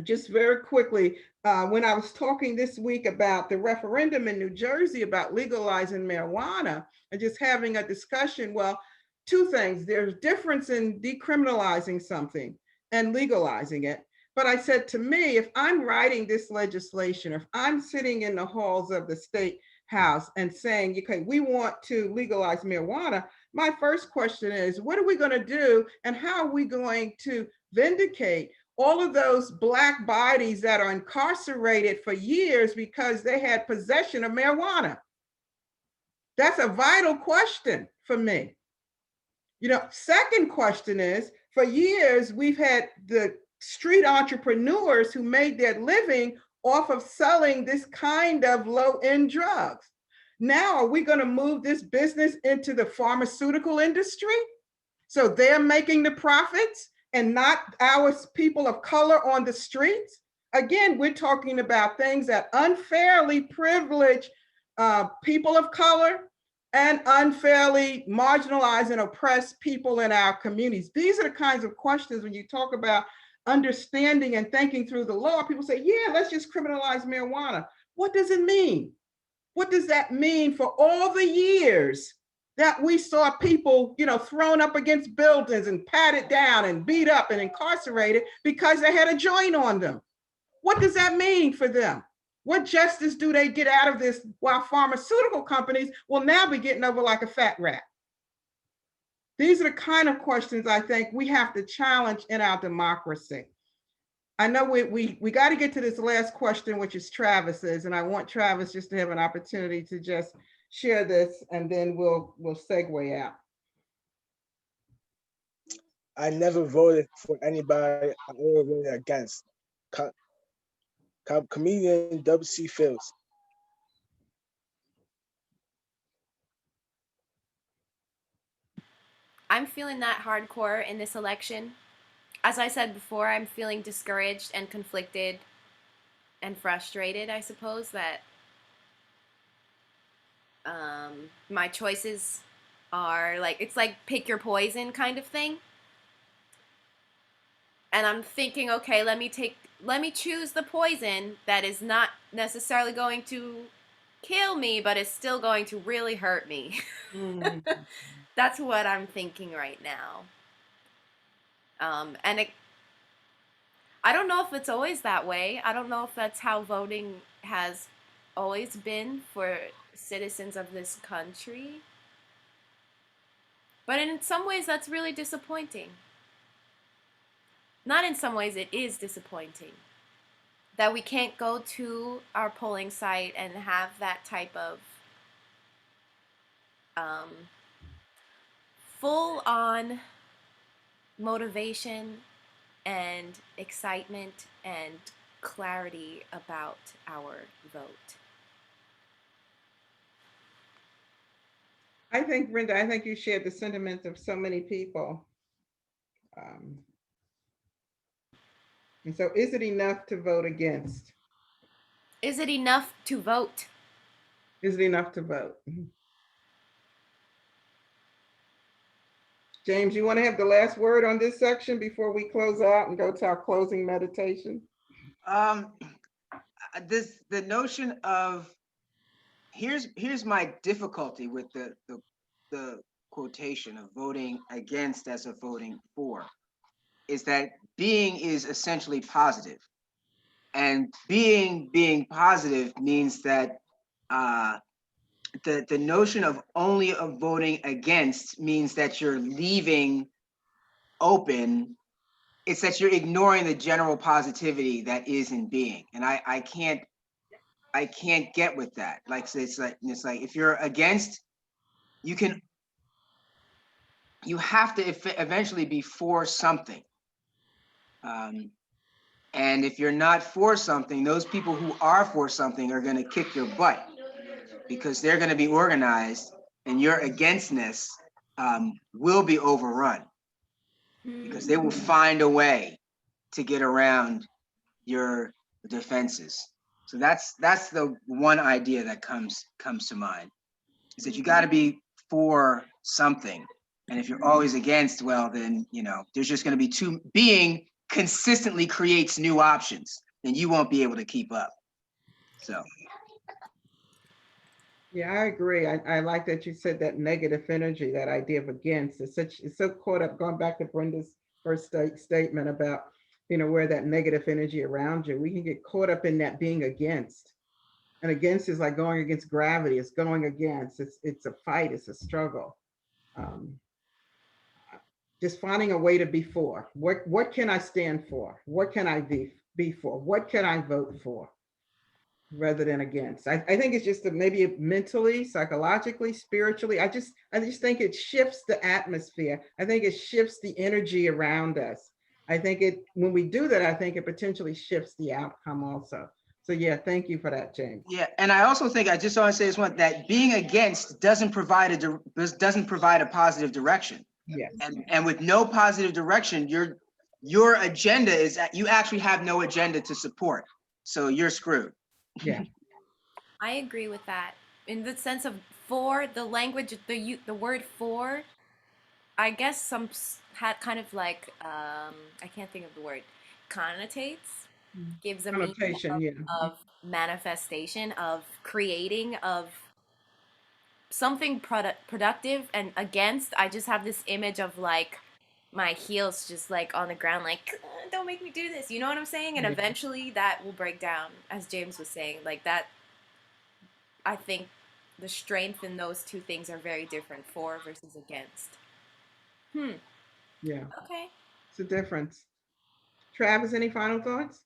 Just very quickly, when I was talking this week about the referendum in New Jersey about legalizing marijuana and just having a discussion, well, two things. There's difference in decriminalizing something and legalizing it. But I said, to me, if I'm writing this legislation, if I'm sitting in the halls of the state house and saying, okay, we want to legalize marijuana, my first question is, what are we going to do and how are we going to vindicate all of those Black bodies that are incarcerated for years because they had possession of marijuana? That's a vital question for me. Second question is, for years, we've had the street entrepreneurs who made their living off of selling this kind of low-end drugs. Now, are we going to move this business into the pharmaceutical industry? So they're making the profits and not our people of color on the streets? Again, we're talking about things that unfairly privilege people of color and unfairly marginalize and oppress people in our communities. These are the kinds of questions when you talk about understanding and thinking through the law. People say, yeah, let's just criminalize marijuana. What does it mean? What does that mean for all the years that we saw people, thrown up against buildings and patted down and beat up and incarcerated because they had a joint on them? What does that mean for them? What justice do they get out of this while pharmaceutical companies will now be getting over like a fat rat? These are the kind of questions I think we have to challenge in our democracy. I know we got to get to this last question, which is Travis's, and I want Travis just to have an opportunity to just share this, and then we'll segue out. I never voted for anybody I ever voted against. Comedian W.C. Fields. I'm feeling that hardcore in this election. As I said before, I'm feeling discouraged and conflicted and frustrated, I suppose, that My choices are like, it's like pick your poison kind of thing. And I'm thinking, okay, let me choose the poison that is not necessarily going to kill me, but is still going to really hurt me. Mm. That's what I'm thinking right now. And I don't know if it's always that way. I don't know if that's how voting has always been for citizens of this country. But in some ways, that's really disappointing. Not in some ways, it is disappointing that we can't go to our polling site and have that type of um, full on motivation and excitement and clarity about our vote. I think, Brenda, I think you shared the sentiments of so many people. Um, and so is it enough to vote against? Is it enough to vote? Is it enough to vote? James, you want to have the last word on this section before we close out and go to our closing meditation? The notion of here's my difficulty with the quotation of voting against as of voting for, is that being is essentially positive, and being positive means that the notion of only of voting against means that you're leaving open. It's that you're ignoring the general positivity that is in being, and I can't get with that. Like, so it's like if you're against, you have to eventually be for something. And if you're not for something, those people who are for something are going to kick your butt because they're going to be organized, and your againstness will be overrun because they will find a way to get around your defenses. So that's the one idea that comes to mind, is that you got to be for something. And if you're always against, well, then, there's just going to be being consistently creates new options, and you won't be able to keep up. So. Yeah, I agree. I like that you said that negative energy, that idea of against. It's so caught up, going back to Brenda's first statement about, where that negative energy around you, we can get caught up in that being against. And against is like going against gravity. It's going against. It's a fight. It's a struggle. Just finding a way to be for. What can I stand for? What can I be for? What can I vote for? Rather than against. I think it's just maybe mentally, psychologically, spiritually. I just think it shifts the atmosphere. I think it shifts the energy around us. I think when we do that, I think it potentially shifts the outcome also. So yeah, thank you for that, James. Yeah, and I also think, I just want to say this one, that being against doesn't provide a positive direction. Yes. And with no positive direction, your agenda is that you actually have no agenda to support. So you're screwed. Yeah. I agree with that. In the sense of for, the language, the word for, I guess had kind of like, I can't think of the word, connotates, gives a meaning Connotation, of manifestation, of creating, of something productive. And against, I just have this image of like my heels just like on the ground, like, don't make me do this, you know what I'm saying? And Yeah. eventually that will break down, as James was saying, like that. I think the strength in those two things are very different, for versus against. Yeah. Okay. It's a difference. Travis, any final thoughts?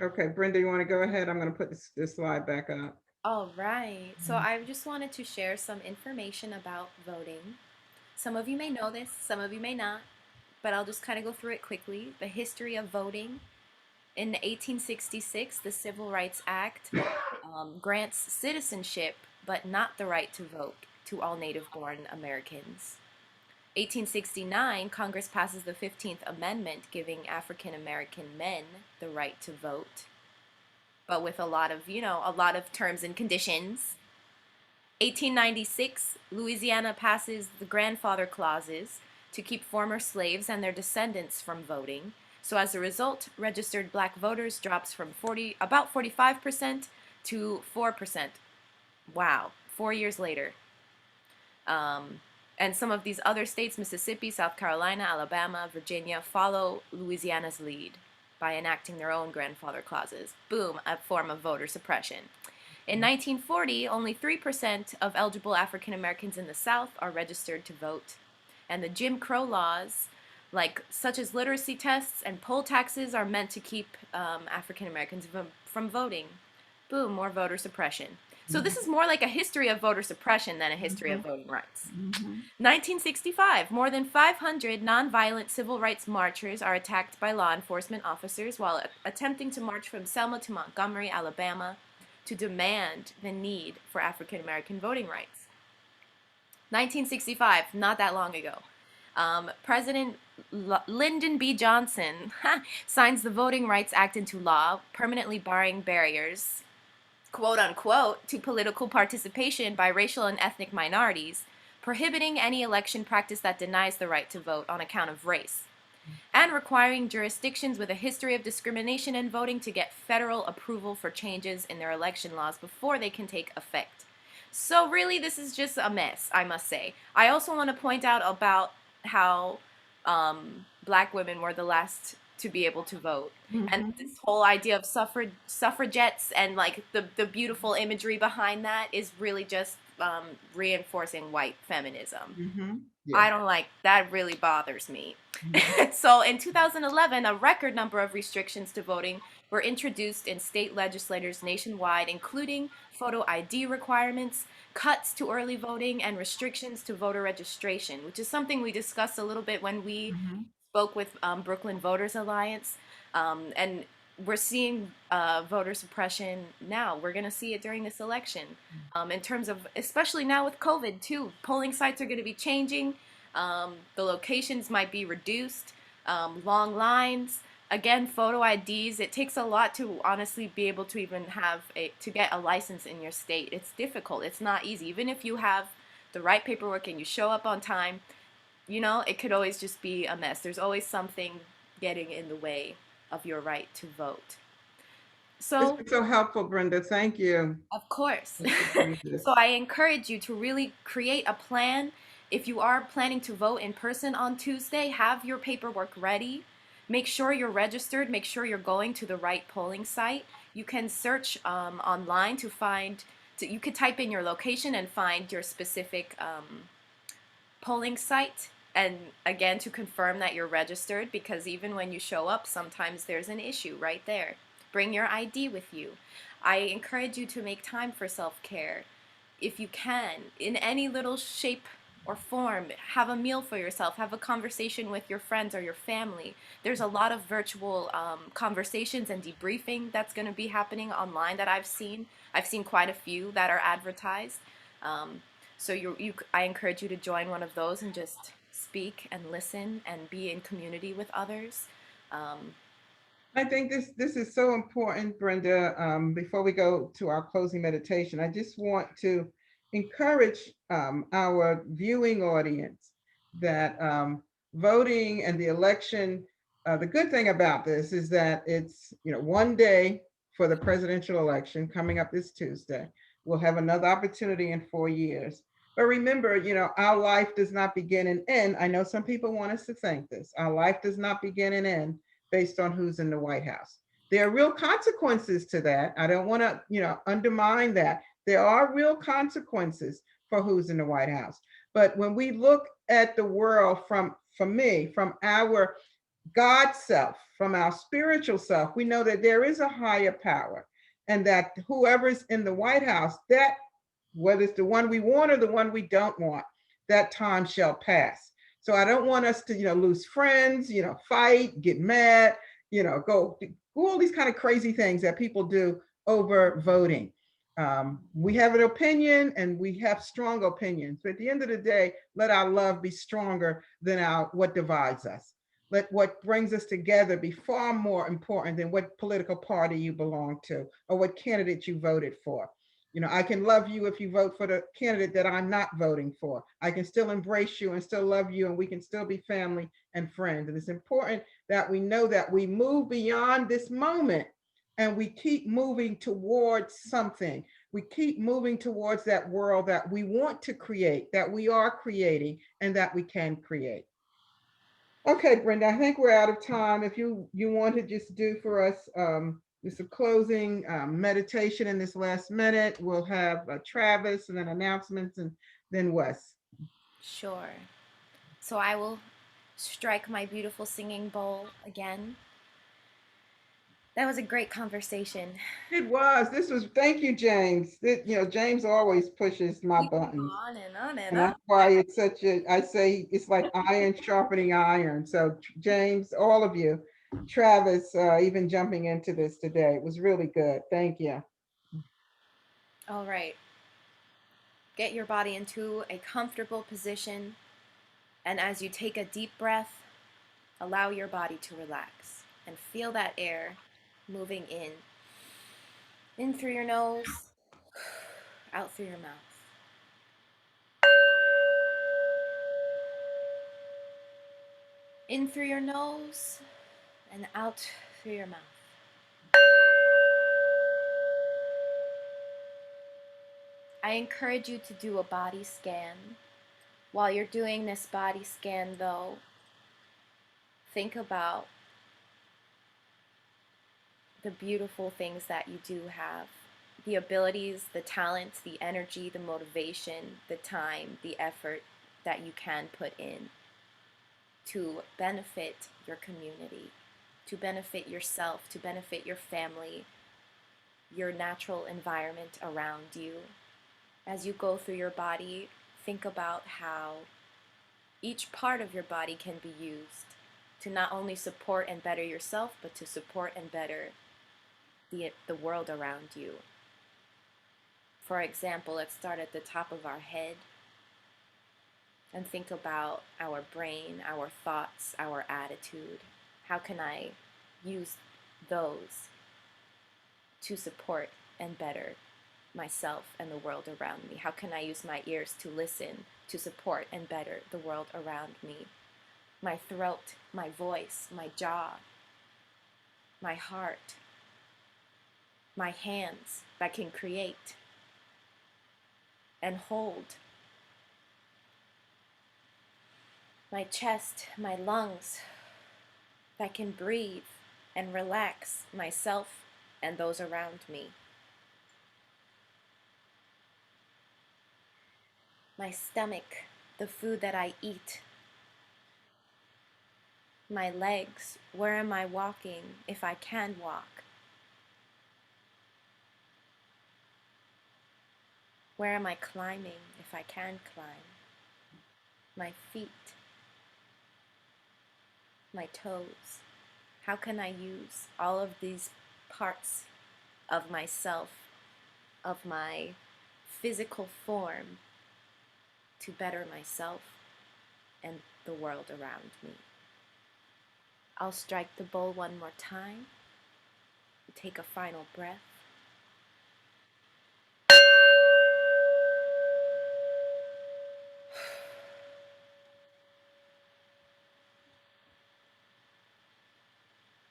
Okay, Brenda, you want to go ahead? I'm going to put this slide back up. All right. So I just wanted to share some information about voting. Some of you may know this, some of you may not, but I'll just kind of go through it quickly. The history of voting. In 1866, the Civil Rights Act grants citizenship, but not the right to vote, to all native-born Americans. 1869, Congress passes the 15th Amendment, giving African American men the right to vote. but with a lot of, a lot of terms and conditions. 1896, Louisiana passes the grandfather clauses to keep former slaves and their descendants from voting. So as a result, registered black voters drops from about 45% to 4%. Wow, 4 years later. And some of these other states, Mississippi, South Carolina, Alabama, Virginia, follow Louisiana's lead by enacting their own grandfather clauses. Boom, a form of voter suppression. In 1940, only 3% of eligible African Americans in the South are registered to vote. And the Jim Crow laws, such as literacy tests and poll taxes, are meant to keep African Americans from voting. Boom, more voter suppression. So this is more like a history of voter suppression than a history of voting rights. 1965, more than 500 nonviolent civil rights marchers are attacked by law enforcement officers while attempting to march from Selma to Montgomery, Alabama, to demand the need for African American voting rights. 1965, not that long ago. President Lyndon B. Johnson signs the Voting Rights Act into law, permanently barring barriers, quote unquote, to political participation by racial and ethnic minorities, prohibiting any election practice that denies the right to vote on account of race, and requiring jurisdictions with a history of discrimination in voting to get federal approval for changes in their election laws before they can take effect. So really, this is just a mess, I must say. I also want to point out about how black women were the last to be able to vote. And this whole idea of suffragettes and the beautiful imagery behind that is really just reinforcing white feminism. Yeah. I don't like that, really bothers me. So in 2011, a record number of restrictions to voting were introduced in state legislatures nationwide, including photo ID requirements, cuts to early voting, and restrictions to voter registration, which is something we discussed a little bit when we spoke with Brooklyn Voters Alliance. And we're seeing voter suppression now. We're going to see it during this election. In terms of, especially now with COVID too, polling sites are going to be changing. The locations might be reduced, long lines. Again, photo IDs, it takes a lot to honestly be able to even to get a license in your state. It's difficult. It's not easy. Even if you have the right paperwork and you show up on time, it could always just be a mess. There's always something getting in the way of your right to vote. So, this is so helpful, Brenda. Thank you. Of course. So I encourage you to really create a plan. If you are planning to vote in person on Tuesday, have your paperwork ready. Make sure you're registered. Make sure you're going to the right polling site. You can search online to find, you could type in your location and find your specific polling site. And again, to confirm that you're registered, because even when you show up, sometimes there's an issue right there. Bring your ID with you. I encourage you to make time for self-care. If you can, in any little shape or form, have a meal for yourself, have a conversation with your friends or your family. There's a lot of virtual conversations and debriefing that's going to be happening online that I've seen. I've seen quite a few that are advertised. So I encourage you to join one of those and just speak and listen and be in community with others. I think this is so important, Brenda. Before we go to our closing meditation, I just want to encourage our viewing audience that voting and the election, the good thing about this is that it's one day for the presidential election coming up this Tuesday. We'll have another opportunity in 4 years. But remember, our life does not begin and end. I know some people want us to think this. Our life does not begin and end based on who's in the White House. There are real consequences to that. I don't want to, undermine that. There are real consequences for who's in the White House. But when we look at the world from our God self, from our spiritual self, we know that there is a higher power, and that whoever's in the White House, that whether it's the one we want or the one we don't want, that time shall pass. So I don't want us to, lose friends, fight, get mad, go all these kind of crazy things that people do over voting. We have an opinion and we have strong opinions, but at the end of the day, let our love be stronger than what divides us. let what brings us together be far more important than what political party you belong to or what candidate you voted for. You know, I can love you if you vote for the candidate that I'm not voting for. I can still embrace you and still love you, and we can still be family and friends. And it's important that we know that we move beyond this moment and we keep moving towards something. We keep moving towards that world that we want to create, that we are creating, and that we can create. Okay, Brenda, I think we're out of time. If you want to just do for us just a closing meditation in this last minute, we'll have Travis and then announcements and then Wes. Sure. So I will strike my beautiful singing bowl again. That was a great conversation. It was. This was. Thank you, James. James always pushes my We can go buttons, on and on and and on. that's why it's such a. I say it's like iron sharpening iron. So, James, all of you, Travis, even jumping into this today, it was really good. Thank you. All right. Get your body into a comfortable position, and as you take a deep breath, allow your body to relax and feel that air moving in through your nose, out through your mouth. In through your nose and out through your mouth. I encourage you to do a body scan. While you're doing this body scan, though, think about the beautiful things that you do have, the abilities, the talents, the energy, the motivation, the time, the effort that you can put in to benefit your community, to benefit yourself, to benefit your family, your natural environment around you. As you go through your body, think about how each part of your body can be used to not only support and better yourself, but to support and better the world around you. For example, let's start at the top of our head and think about our brain, our thoughts, our attitude. How can I use those to support and better myself and the world around me? How can I use my ears to listen, to support and better the world around me? My throat, my voice, my jaw, my heart, my hands that can create and hold, my chest, my lungs that can breathe and relax myself and those around me. My stomach, the food that I eat. My legs, where am I walking if I can walk? Where am I climbing if I can climb? My feet, my toes. How can I use all of these parts of myself, of my physical form, to better myself and the world around me? I'll strike the bowl one more time. Take a final breath.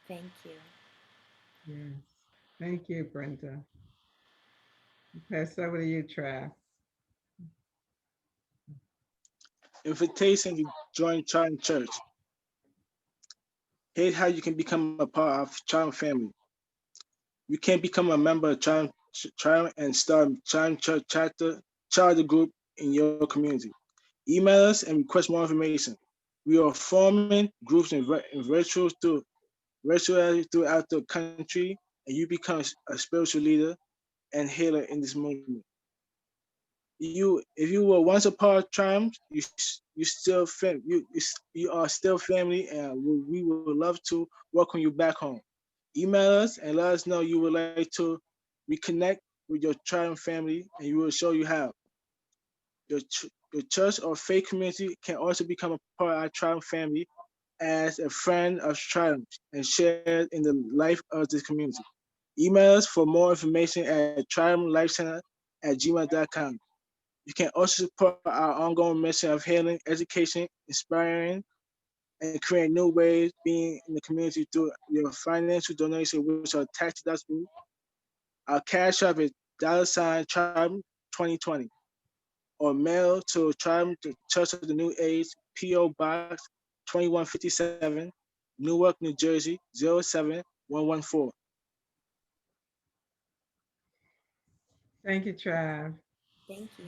Thank you. Yes. Thank you, Brenda. Pass over to you, Trav. Invitation to join Charm Church. Here's how you can become a part of Charm family. You can become a member of Charm and start Charm Church charter group in your community. Email us and request more information. We are forming groups in virtual throughout the country, and you become a spiritual leader and healer in this movement. If you were once a part of Triumph, you are still family, and we would love to welcome you back home. Email us and let us know you would like to reconnect with your Triumph family, and we will show you how. Your church or faith community can also become a part of our Triumph family as a friend of Triumph and share in the life of this community. Email us for more information at triumphlifecenter@gmail.com. You can also support our ongoing mission of healing, education, inspiring, and creating new ways being in the community through your financial donation, which are tax deductible. Our cash app is $Triumph 2020, or mail to Triumph Church of the New Age, P.O. Box 2157, Newark, New Jersey 07114. Thank you, Trav. Thank you.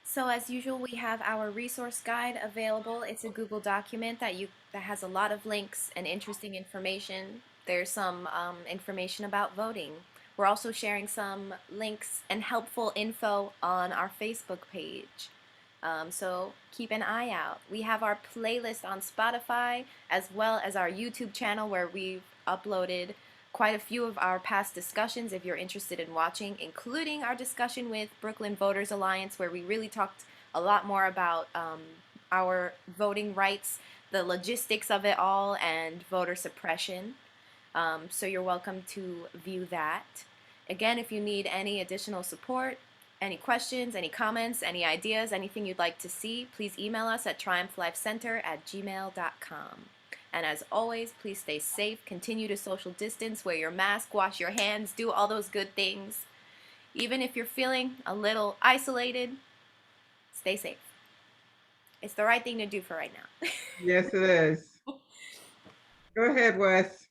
So as usual, we have our resource guide available. It's a Google document that has a lot of links and interesting information. There's some information about voting. We're also sharing some links and helpful info on our Facebook page. So keep an eye out. We have our playlist on Spotify as well as our YouTube channel where we've uploaded quite a few of our past discussions if you're interested in watching, including our discussion with Brooklyn Voters Alliance where we really talked a lot more about our voting rights, the logistics of it all, and voter suppression. So you're welcome to view that. Again, if you need any additional support, any questions, any comments, any ideas, anything you'd like to see, please email us at triumphlifecenter@gmail.com. And as always, please stay safe, continue to social distance, wear your mask, wash your hands, do all those good things. Even if you're feeling a little isolated, stay safe. It's the right thing to do for right now. Yes, it is. Go ahead, Wes.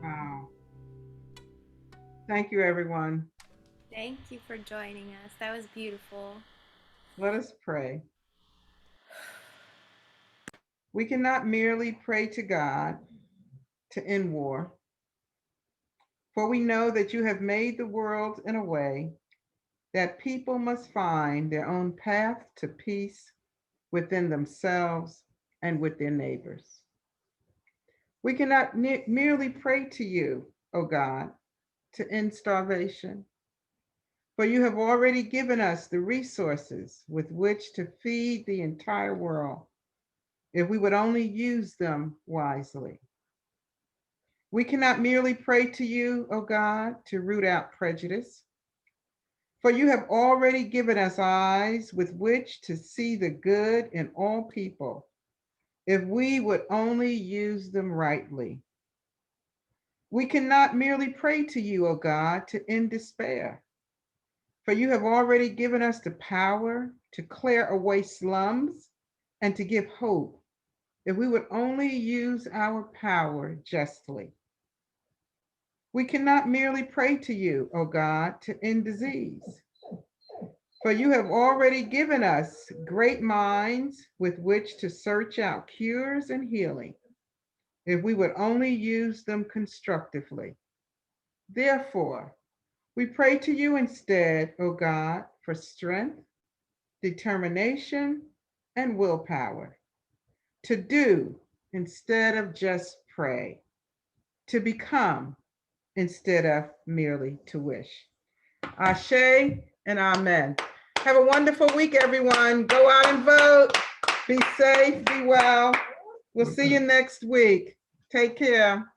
Wow. Thank you, everyone. Thank you for joining us. That was beautiful. Let us pray. We cannot merely pray to God to end war, for we know that you have made the world in a way that people must find their own path to peace within themselves and with their neighbors. We cannot merely pray to you, O God, to end starvation, for you have already given us the resources with which to feed the entire world if we would only use them wisely. We cannot merely pray to you, O God, to root out prejudice, for you have already given us eyes with which to see the good in all people if we would only use them rightly. We cannot merely pray to you, O God, to end despair, for you have already given us the power to clear away slums and to give hope if we would only use our power justly. We cannot merely pray to you, O God, to end disease, for you have already given us great minds with which to search out cures and healing if we would only use them constructively. Therefore, we pray to you instead, O God, for strength, determination, and willpower to do instead of just pray, to become instead of merely to wish. Ashe and amen. Have a wonderful week, everyone. Go out and vote. Be safe, be well. We'll see you next week. Take care.